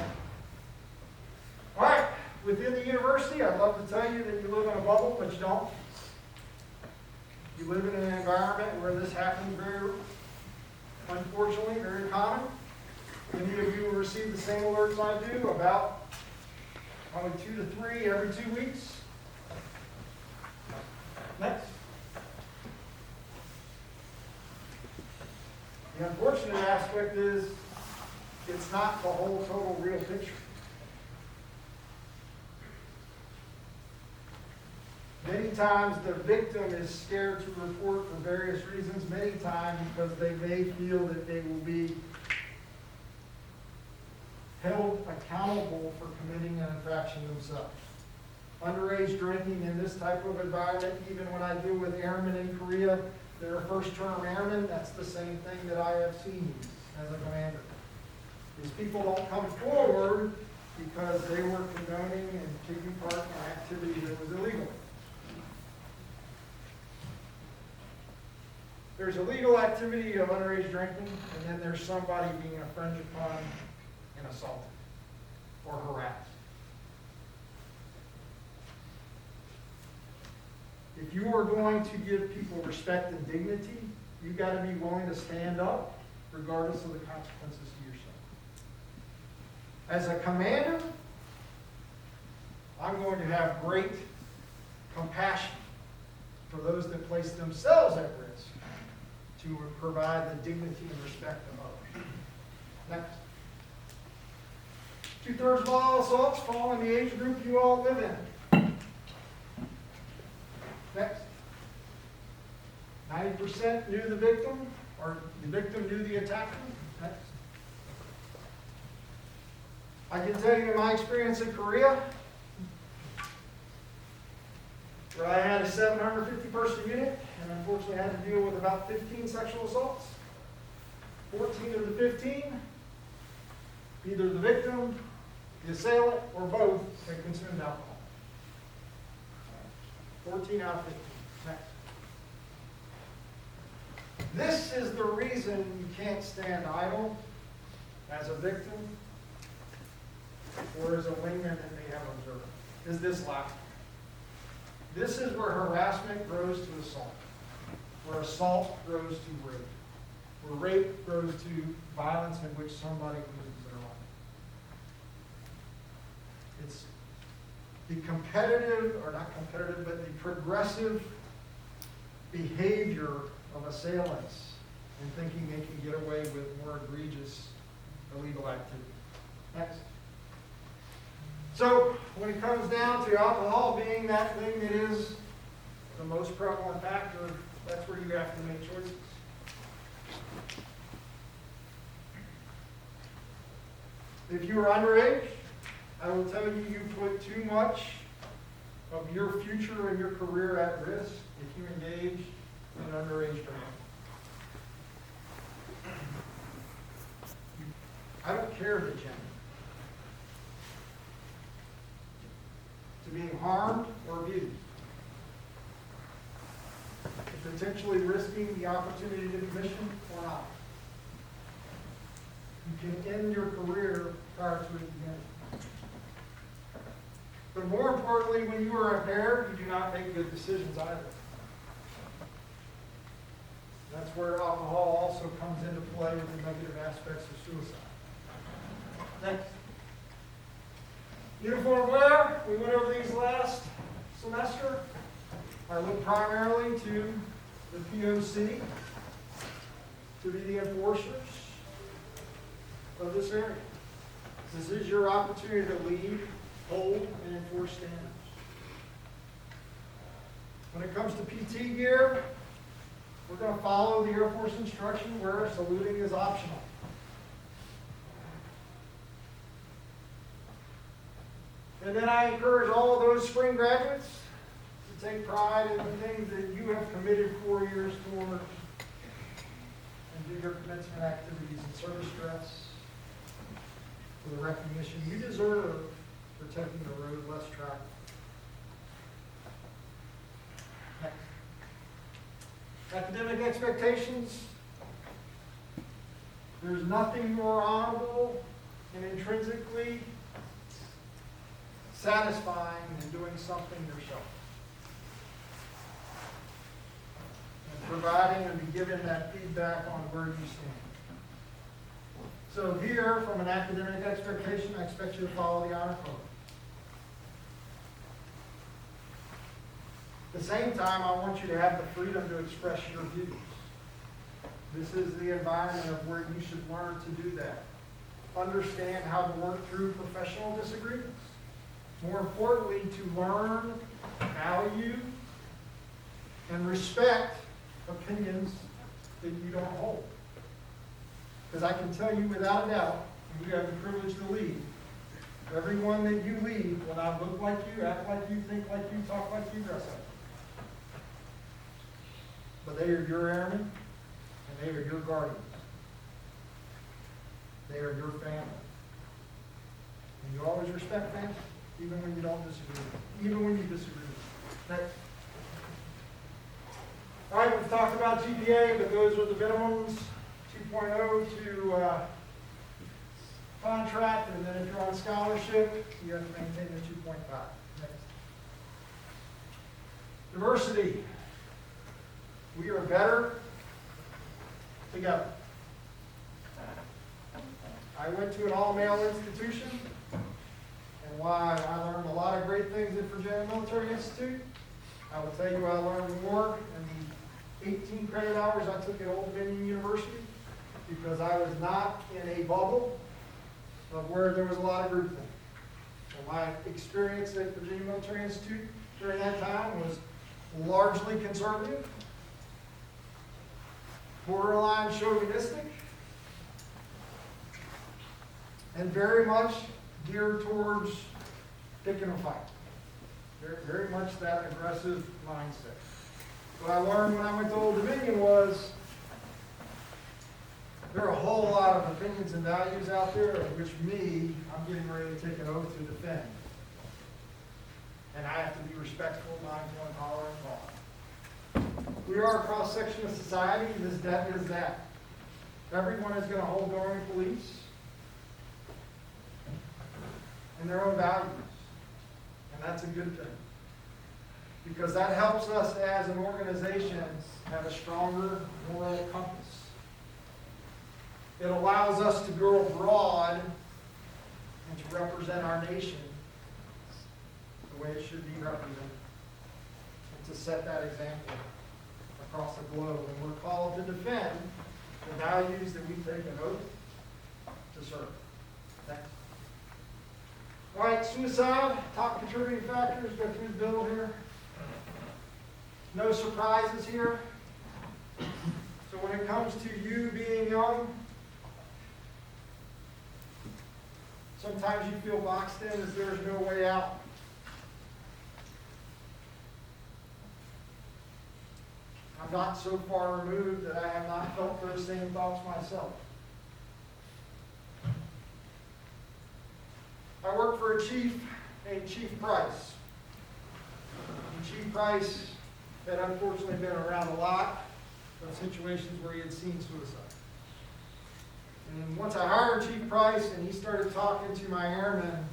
All right, within the university, I'd love to tell you that you live in a bubble, but you don't. You live in an environment where this happens very, unfortunately, very common. Many of you will receive the same alerts I do, about probably 2 to 3 every 2 weeks. Next. The unfortunate aspect is it's not the whole total real picture. Many times the victim is scared to report for various reasons, many times because they may feel that they will be held accountable for committing an infraction themselves. Underage drinking in this type of environment, even when I deal with airmen in Korea, they're first-term airmen, that's the same thing that I have seen as a commander. These people don't come forward because they were condoning and taking part in an activity that was illegal. There's illegal activity of underage drinking, and then there's somebody being infringed upon and assaulted or harassed. If you are going to give people respect and dignity, you've got to be willing to stand up regardless of the consequences to yourself. As a commander, I'm going to have great compassion for those that place themselves at risk to provide the dignity and respect of others. Next. 2/3 of all assaults fall in the age group you all live in. Next. 90% knew the victim, or the victim knew the attacker. Next. I can tell you in my experience in Korea, where I had a 750-person unit, and unfortunately had to deal with about 15 sexual assaults. 14 of the 15, either the victim, the assailant, or both had consumed alcohol. 14 out of 15. Next. This is the reason you can't stand idle as a victim or as a wingman that may have observed. Is this last one? This is where harassment grows to assault, where assault grows to rape, where rape grows to violence in which somebody loses their life. It's the competitive, or not competitive, but the progressive behavior of assailants in thinking they can get away with more egregious illegal activity. Next. So, when it comes down to alcohol being that thing that is the most prevalent factor, that's where you have to make choices. If you are underage, I will tell you, you put too much of your future and your career at risk if you engage in underage drinking. I don't care the gender. To being harmed or abused. To potentially risking the opportunity to be mission or not. You can end your career prior to it beginning. But more importantly, when you are impaired, you do not make good decisions either. where alcohol also comes into play with the negative aspects of suicide. Next. Uniform wear, we went over these last semester. I look primarily to the POC to be the enforcers of this area. This is your opportunity to lead, hold, and enforce standards. When it comes to PT gear, we're going to follow the Air Force instruction where saluting is optional. And then I encourage all of those spring graduates to take pride in the things that you have committed 4 years towards and do your commencement activities and service dress for the recognition you deserve for taking the road less traveled. Next. Academic expectations. There's nothing more honorable and intrinsically satisfying than doing something yourself. And providing and giving that feedback on where you stand. So here, from an academic expectation, I expect you to follow the honor code. At the same time, I want you to have the freedom to express your views. This is the environment of where you should learn to do that. Understand how to work through professional disagreements. More importantly, to learn, value, and respect opinions that you don't hold. Because I can tell you without a doubt, and you have the privilege to lead, everyone that you lead will not look like you, act like you, think like you, talk like you, dress like you. But they are your airmen, and they are your guardians. They are your family. And you always respect them, even when you don't disagree, even when you disagree. Next. All right, we've talked about GPA, but those are the minimums, 2.0 to contract, and then if you're on scholarship, you have to maintain your 2.5. Next. Diversity. We are better together. I went to an all-male institution, and while I learned a lot of great things at Virginia Military Institute, I will tell you I learned more in the 18 credit hours I took at Old Dominion University, because I was not in a bubble of where there was a lot of groupthink. So my experience at Virginia Military Institute during that time was largely conservative, borderline chauvinistic, and very much geared towards picking a fight. Very, very much that aggressive mindset. What I learned when I went to Old Dominion was there are a whole lot of opinions and values out there of which I'm getting ready to take an oath to defend. And I have to be respectful, mindful, and tolerant of all. We are a cross-section of society. This debt is that. Everyone is going to hold their own beliefs and their own values. And that's a good thing. Because that helps us as an organization have a stronger moral compass. It allows us to go abroad and to represent our nation the way it should be represented. And to set that example across the globe. And we're called to defend the values that we take an oath to serve. Next. All right, suicide, top contributing factors, go through the bill here. No surprises here. So when it comes to you being young, sometimes you feel boxed in as there's no way out. I'm not so far removed that I have not felt those same thoughts myself. I worked for a chief named Chief Price. And Chief Price had unfortunately been around a lot of situations where he had seen suicide. And once I hired Chief Price and he started talking to my airmen,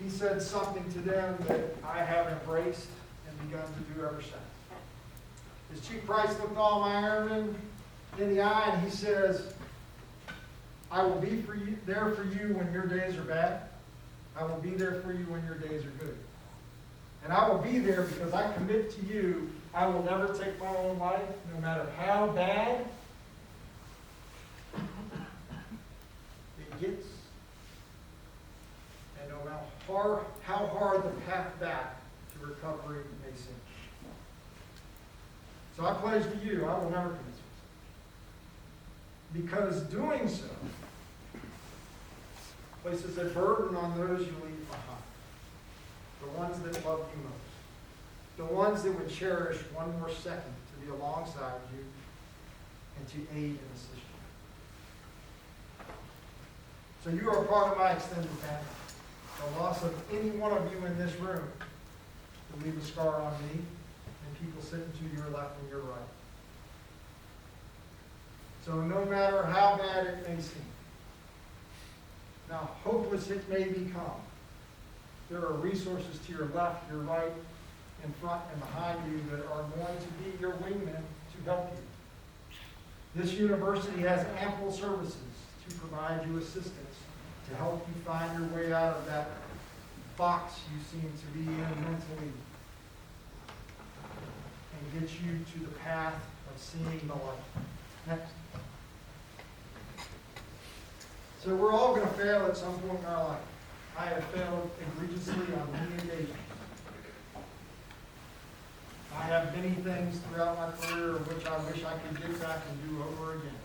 he said something to them that I have embraced and begun to do ever since. As Chief Price looked all my airmen in the eye and he says, I will be there for you when your days are bad. I will be there for you when your days are good. And I will be there because I commit to you, I will never take my own life, no matter how bad it gets, and no matter how hard the path back to recovery may seem. So I pledge to you, I will never commit suicide. Because doing so places a burden on those you leave behind. The ones that love you most. The ones that would cherish one more second to be alongside you and to aid and assist you. So you are part of my extended family. The loss of any one of you in this room will leave a scar on me and people sitting to your left and your right. So no matter how bad it may seem, now hopeless it may become, there are resources to your left, your right, in front and behind you that are going to be your wingmen to help you. This university has ample services to provide you assistance to help you find your way out of that box you seem to be in mentally and get you to the path of seeing the light. Next. So we're all going to fail at some point in our life. I have failed egregiously on many occasions. I have many things throughout my career which I wish I could get back and do over again.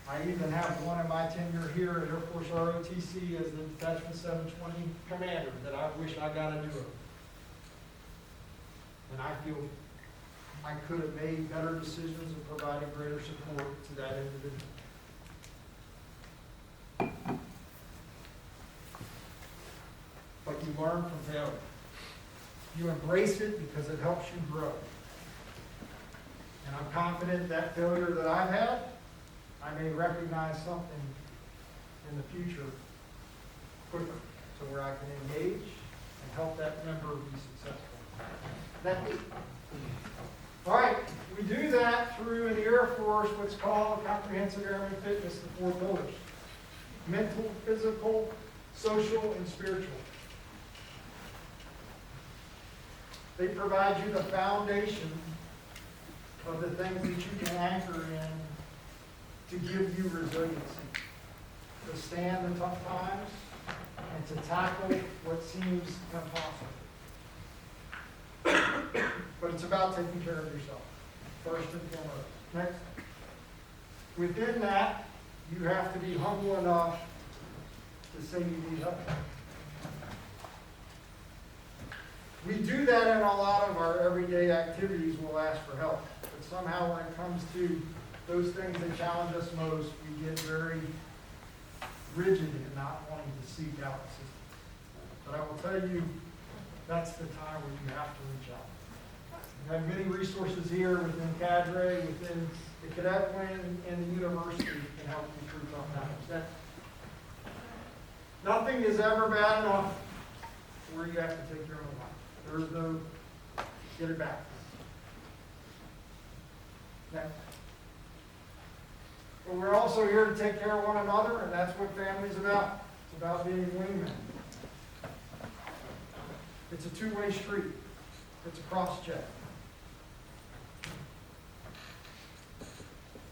I even have one in my tenure here at Air Force ROTC as the Detachment 720 commander that I wish I got a do-over. And I feel I could have made better decisions and provided greater support to that individual. But you learn from failure. You embrace it because it helps you grow. And I'm confident that failure that I've had, I may recognize something in the future quicker to where I can engage and help that member be successful. All right, we do that through in the Air Force what's called comprehensive airman fitness, the 4 pillars: mental, physical, social, and spiritual. They provide you the foundation of the things that you can anchor in to give you resiliency, to stand the tough times, and to tackle what seems impossible. But it's about taking care of yourself, first and foremost. Next. Within that, you have to be humble enough to say you need help. We do that in a lot of our everyday activities. We'll ask for help. But somehow when it comes to those things that challenge us most, we get very rigid in not wanting to seek out assistance. But I will tell you, that's the time where you have to reach out. We have many resources here within cadre, within the cadet wing, and the university that can help you through tough times. Nothing is ever bad enough where you have to take your own life. There's no get it back. Next. But we're also here to take care of one another, and that's what family's about. It's about being wingmen. It's a two-way street. It's a cross-check.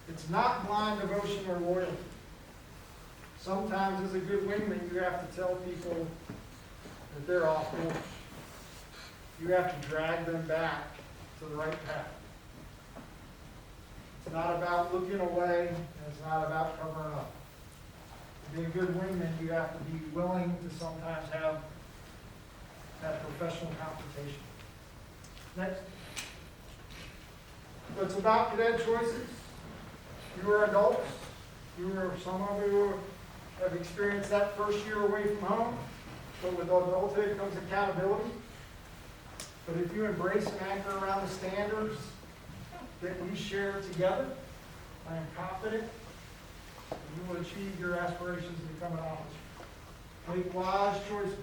It's not blind devotion or loyalty. Sometimes as a good wingman, you have to tell people that they're off course. You have to drag them back to the right path. It's not about looking away, and it's not about covering up. To be a good wingman, you have to be willing to sometimes have that professional confrontation. Next. So it's about cadet choices. You are adults. Some of you have experienced that first year away from home. But with adulthood comes accountability. But if you embrace and anchor around the standards that we share together, I am confident that you will achieve your aspirations to become an officer. Make wise choices.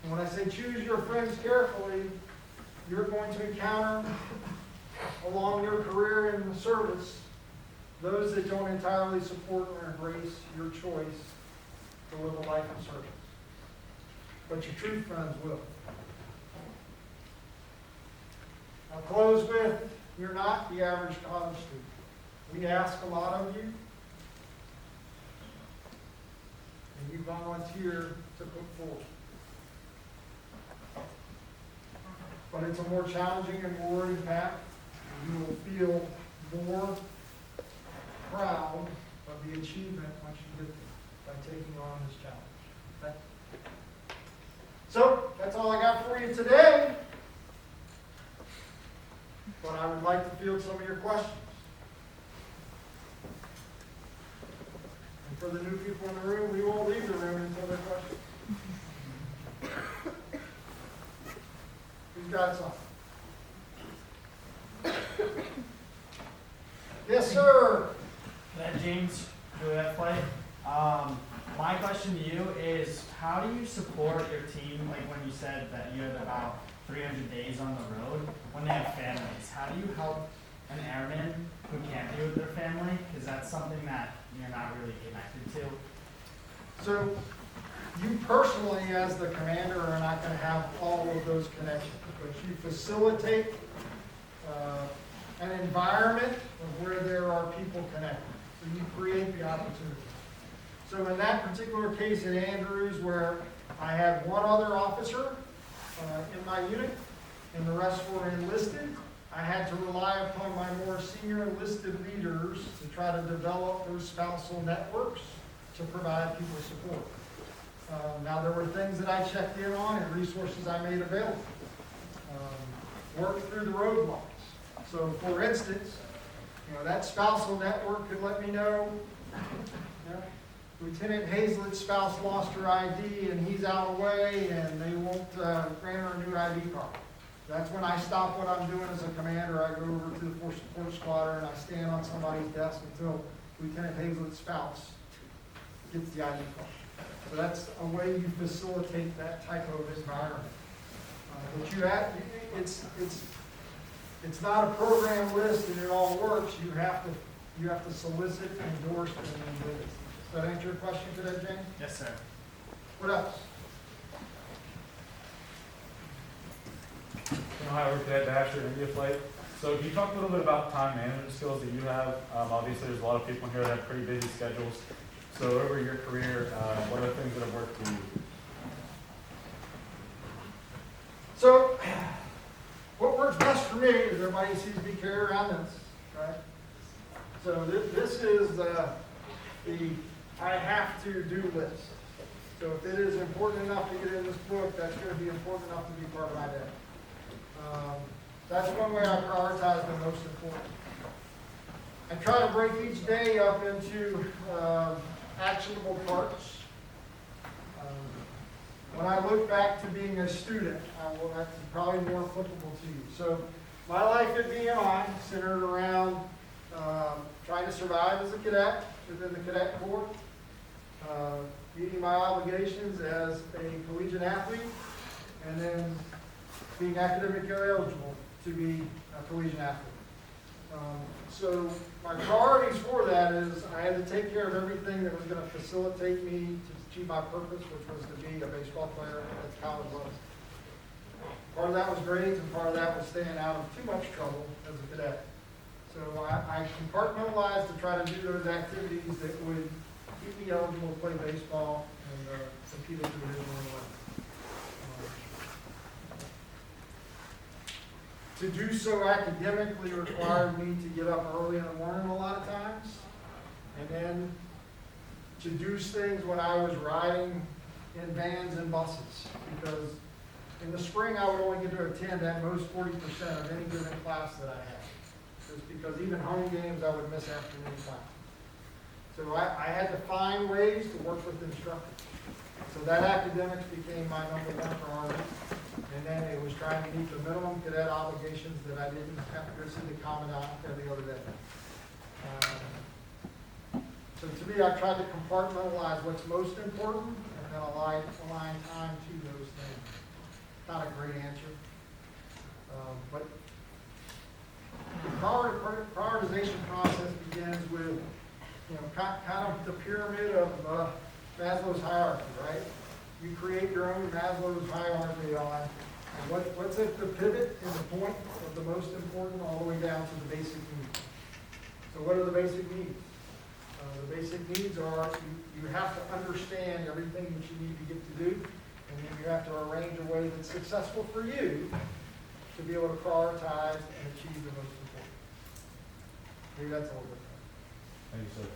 And when I say choose your friends carefully, you're going to encounter along your career in the service those that don't entirely support or embrace your choice to live a life of service. But your true friends will. I'll close with, you're not the average college student. We ask a lot of you, and you volunteer to put forth. But it's a more challenging and rewarding path. You will feel more proud of the achievement once you get there by taking on this challenge. Okay? So, that's all I got for you today. But I would like to field some of your questions. And for the new people in the room, we won't leave the room until their questions. Who's got some? Yes, sir. James, Juliet Flight. My question to you is, how do you support your team, like when you said that you had about 300 days on the road, when they have families? How do you help an airman who can't be with their family? Because that's something that you're not really connected to. So, you personally, as the commander, are not going to have all of those connections, but you facilitate an environment of where there are people connected. So you create the opportunity. So in that particular case at Andrews, where I had one other officer in my unit, and the rest were enlisted, I had to rely upon my more senior enlisted leaders to try to develop those spousal networks to provide people support. Now, there were things that I checked in on and resources I made available. Worked through the roadblocks. So, for instance, that spousal network could let me know, Lieutenant Hazlett's spouse lost her ID and he's out away and they won't grant her a new ID card. That's when I stop what I'm doing as a commander. I go over to the Force Support Squadron and I stand on somebody's desk until Lieutenant Hazlett's spouse gets the ID card. So that's a way you facilitate that type of environment. But it's not a program list and it all works. You have to solicit, endorse, and then win it. Does that answer your question today, James? Yes, sir. What else? Hi, we're Cadet Basher, India Flight. So can you talk a little bit about time management skills that you have? Obviously, there's a lot of people here that have pretty busy schedules. So over your career, what are the things that have worked for you? So, what works best for me is everybody sees me carry around this, right? So this is the I have to do list. So if it is important enough to get in this book, that's going to be important enough to be part of my day. That's one way I prioritize the most important. I try to break each day up into actionable parts. When I look back to being a student, that's probably more applicable to you. So my life at BMI centered around trying to survive as a cadet within the Cadet Corps, meeting my obligations as a collegiate athlete, and then being academically eligible to be a collegiate athlete. So my priorities for that is I had to take care of everything that was going to facilitate me to achieve my purpose, which was to be a baseball player at the college level. Part of that was grades, and part of that was staying out of too much trouble as a cadet. So I compartmentalized to try to do those activities that would keep me eligible to play baseball and compete at the Division I level. To do so academically required me to get up early in the morning a lot of times, and then to do things when I was riding in vans and buses, because in the spring I would only get to attend at most 40% of any given class that I had. Just because even home games I would miss afternoon class. So I had to find ways to work with instructors. So that academics became my number one priority. And then it was trying to meet the minimum cadet obligations that I didn't have to go see the commandant every other day. So to me, I tried to compartmentalize what's most important and then align time to those things. Not a great answer. But the prioritization process begins with, kind of the pyramid of Maslow's hierarchy, right? You create your own Maslow's hierarchy on what's at the pivot and the point of the most important all the way down to the basic needs. So what are the basic needs? The basic needs are you have to understand everything that you need to get to do, and then you have to arrange a way that's successful for you to be able to prioritize and achieve the most important. Maybe that's a little bit. Thank you, sir.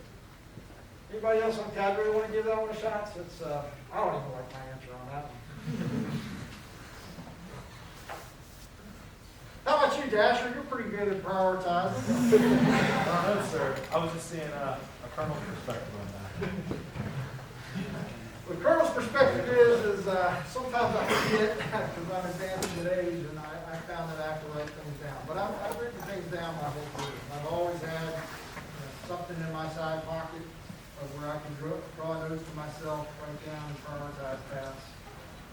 Anybody else on cadre want to give that one a shot? Since I don't even like my answer on that one. How about you, Dasher? You're pretty good at prioritizing. No, sir. I was just seeing a colonel's perspective on that. The colonel's perspective is sometimes I forget because I'm advanced in age, and I found that I have to write things down. But I've written things down my whole career. I've always had something in my side pocket of where I can draw notes to myself, write down, and prioritize tasks,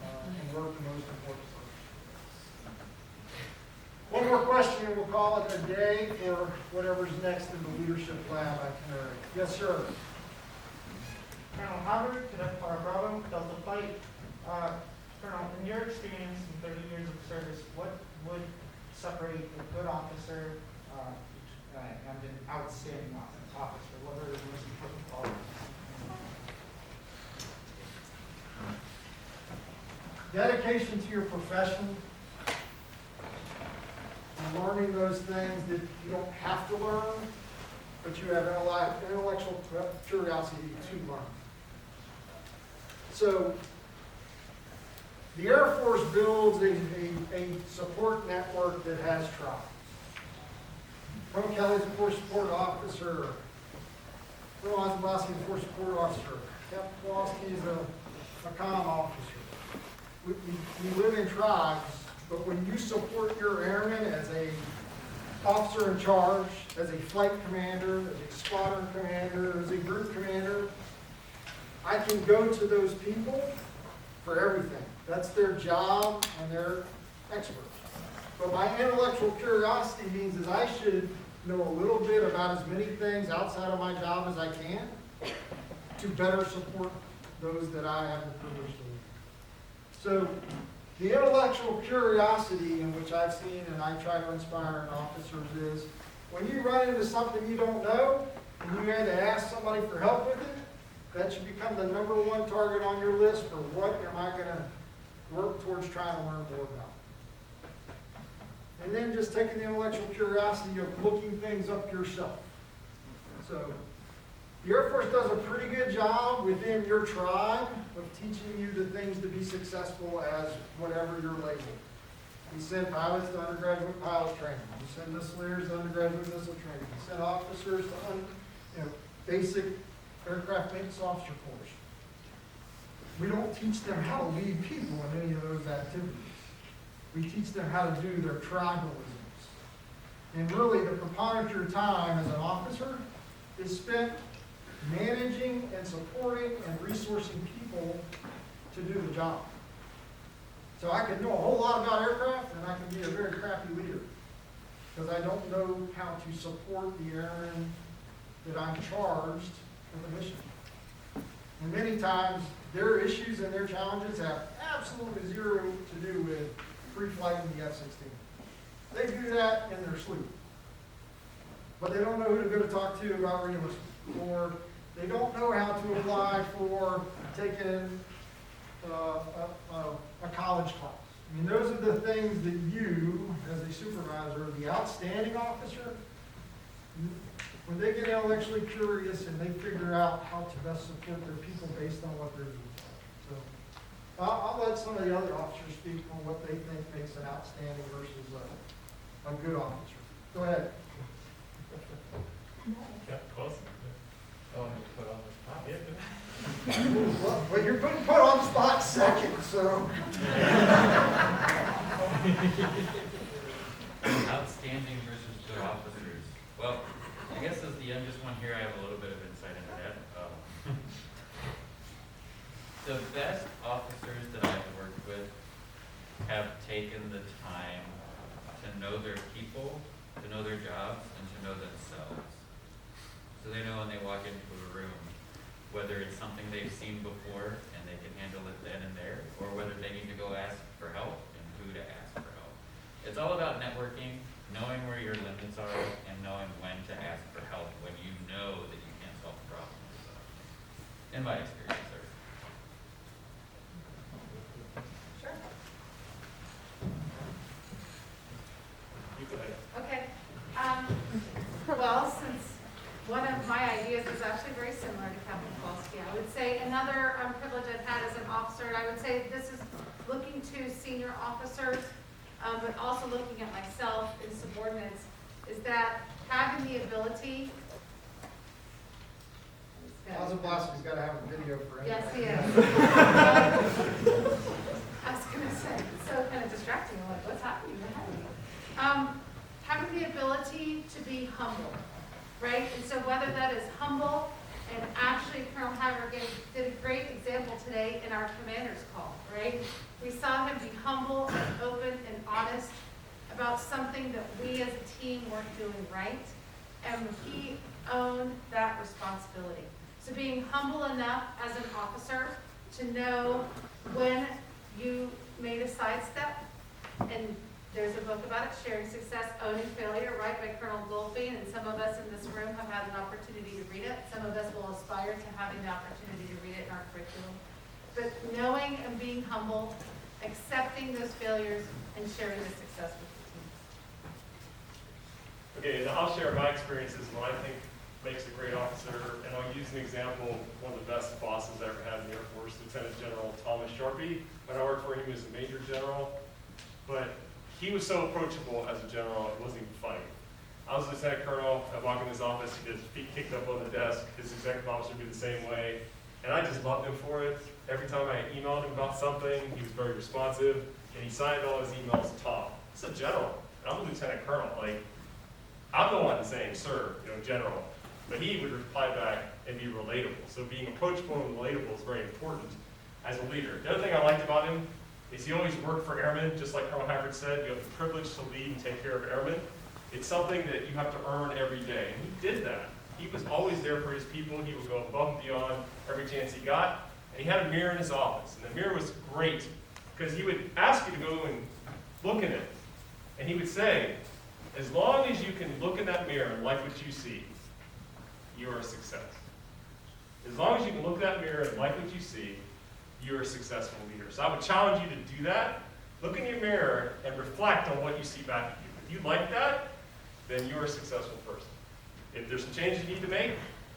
and work the most important stuff. One more question, and we'll call it a day for whatever's next in the leadership lab itinerary. Yes, sir. Colonel Howard, Cadet Par Bravo, Delta Flight. Colonel, in your experience in 30 years of service, what would separate a good officer and an outstanding officer? What are the most important qualities? Dedication to your profession, and learning those things that you don't have to learn, but you have intellectual curiosity to learn. So, the Air Force builds a support network that has tribes. Colonel Kelly's a Force Support Officer. Colonel Ozablowski is a Force Support Officer. Captain Kowalski is a comm officer. We live in tribes, but when you support your airmen as a officer in charge, as a flight commander, as a squadron commander, as a group commander, I can go to those people for everything. That's their job, and they're experts. But my intellectual curiosity means that I should know a little bit about as many things outside of my job as I can to better support those that I have the privilege to lead. So the intellectual curiosity in which I've seen and I try to inspire in officers is when you run into something you don't know and you had to ask somebody for help with it, that should become the #1 target on your list for what am I going to work towards trying to learn more about. And then just taking the intellectual curiosity of looking things up yourself. So the Air Force does a pretty good job within your tribe of teaching you the things to be successful as whatever you're labeled. We send pilots to undergraduate pilot training. We send missileers to undergraduate missile training. We send officers to basic aircraft maintenance officer course. We don't teach them how to lead people in any of those activities. We teach them how to do their tribalisms. And really, the preponderance of your time as an officer is spent managing and supporting and resourcing people to do the job. So I can know a whole lot about aircraft, and I can be a very crappy leader because I don't know how to support the airmen that I'm charged with a mission. And many times, their issues and their challenges have absolutely zero to do with pre-flight in the F-16. They do that in their sleep. But they don't know who to go to talk to about re-enlistment, or they don't know how to apply for taking a college class. I mean, those are the things that you, as a supervisor, the outstanding officer, when they get intellectually curious and they figure out how to best support their people based on what their needs are. So I'll let some of the other officers speak on what they think makes an outstanding versus a good officer. Go ahead. Yeah, close. Oh, put on the spot. Yeah. Well, you're being put on the spot second, so. Outstanding versus good officers. Well, I guess as the youngest one here, I have a little bit of insight into that. The best officers that I've worked with have taken the time to to know their people, to know their jobs, and to know themselves. So they know when they walk into a room, whether it's something they've seen before and they can handle it then and there, or whether they need to go ask for help and who to ask for help. It's all about networking, knowing where your limits are, and knowing when to ask for help when you know that you can't solve the problem yourself. In my experience, sir. Sure. You go ahead. Okay. Well, since one of my ideas is actually very similar to Captain Kowalski, I would say another privilege I've had as an officer, and I would say this is looking to senior officers, but also looking at myself and subordinates, is that having the ability. Council Boss, he's gotta have a video for it. Yes, he is. I was gonna say, it's so kind of distracting, I'm like, what's happening behind me? Having the ability to be humble, right? And so whether that is humble, and actually Colonel Haver did a great example today in our commander's call, right? We saw him be humble and open and honest about something that we as a team weren't doing right, and he owned that responsibility. So being humble enough as an officer to know when you made a sidestep, and there's a book about it, Sharing Success, Owning Failure, right, by Colonel Goldfein, and some of us in this room have had an opportunity to read it. Some of us will aspire to having the opportunity to read it in our curriculum. But knowing and being humble, accepting those failures, and sharing the success with the team. Okay, and I'll share my experiences, what I think makes a great officer, and I'll use an example of one of the best bosses I ever had in the Air Force, Lieutenant General Thomas Sharpey. When I worked for him, he was a Major General, but he was so approachable as a general, it wasn't even funny. I was a Lieutenant Colonel, I walk in his office, he had his feet kicked up on the desk, his executive officer would be the same way, and I just loved him for it. Every time I emailed him about something, he was very responsive, and he signed all his emails Tom. It's a general, and I'm a Lieutenant Colonel, like, I'm the one saying, sir, general. But he would reply back and be relatable. So being approachable and relatable is very important as a leader. The other thing I liked about him is he always worked for airmen, just like Colonel Haggard said, you have the privilege to lead and take care of airmen. It's something that you have to earn every day, and he did that. He was always there for his people. He would go above and beyond every chance he got, and he had a mirror in his office, and the mirror was great because he would ask you to go and look in it, and he would say, as long as you can look in that mirror and like what you see, you are a success. As long as you can look in that mirror and like what you see, you're a successful leader. So I would challenge you to do that. Look in your mirror and reflect on what you see back at you. If you like that, then you're a successful person. If there's some changes you need to make,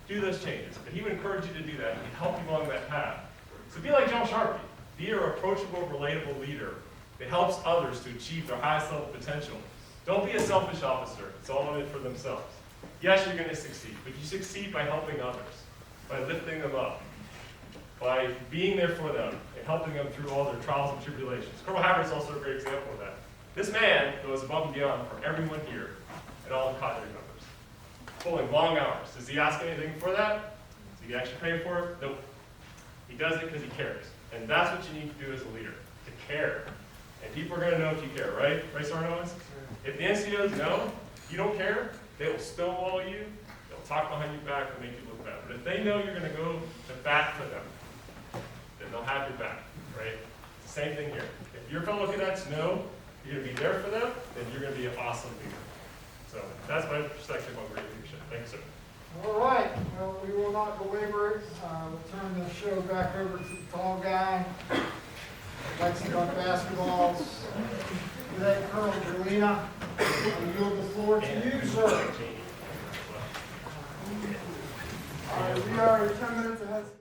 do those changes. But he would encourage you to do that. He'd help you along that path. So be like John Sharpey. Be an approachable, relatable leader that helps others to achieve their highest level potential. Don't be a selfish officer. It's all in it for themselves. Yes, you're going to succeed, but you succeed by helping others, by lifting them up, by being there for them and helping them through all their trials and tribulations. Colonel Haggard is also a great example of that. This man goes above and beyond for everyone here and all the cadre members, pulling long hours. Does he ask anything for that? Does he actually pay for it? Nope. He does it because he cares. And that's what you need to do as a leader, to care. And people are going to know if you care, right? Right, Sergeant Owens? If the NCOs know you don't care, they will stonewall you, they'll talk behind your back and make you look bad. But if they know you're going to go to bat for them, then they'll have your back, right? It's the same thing here. If your fellow cadets know you're going to be there for them, then you're going to be an awesome leader. So that's my perspective on great leadership. Thank you, sir. All right, well, we will not belabor it. We'll turn the show back over to the tall guy. Lexington basketballs. Today, Colonel Jelena, I yield the floor to you, sir.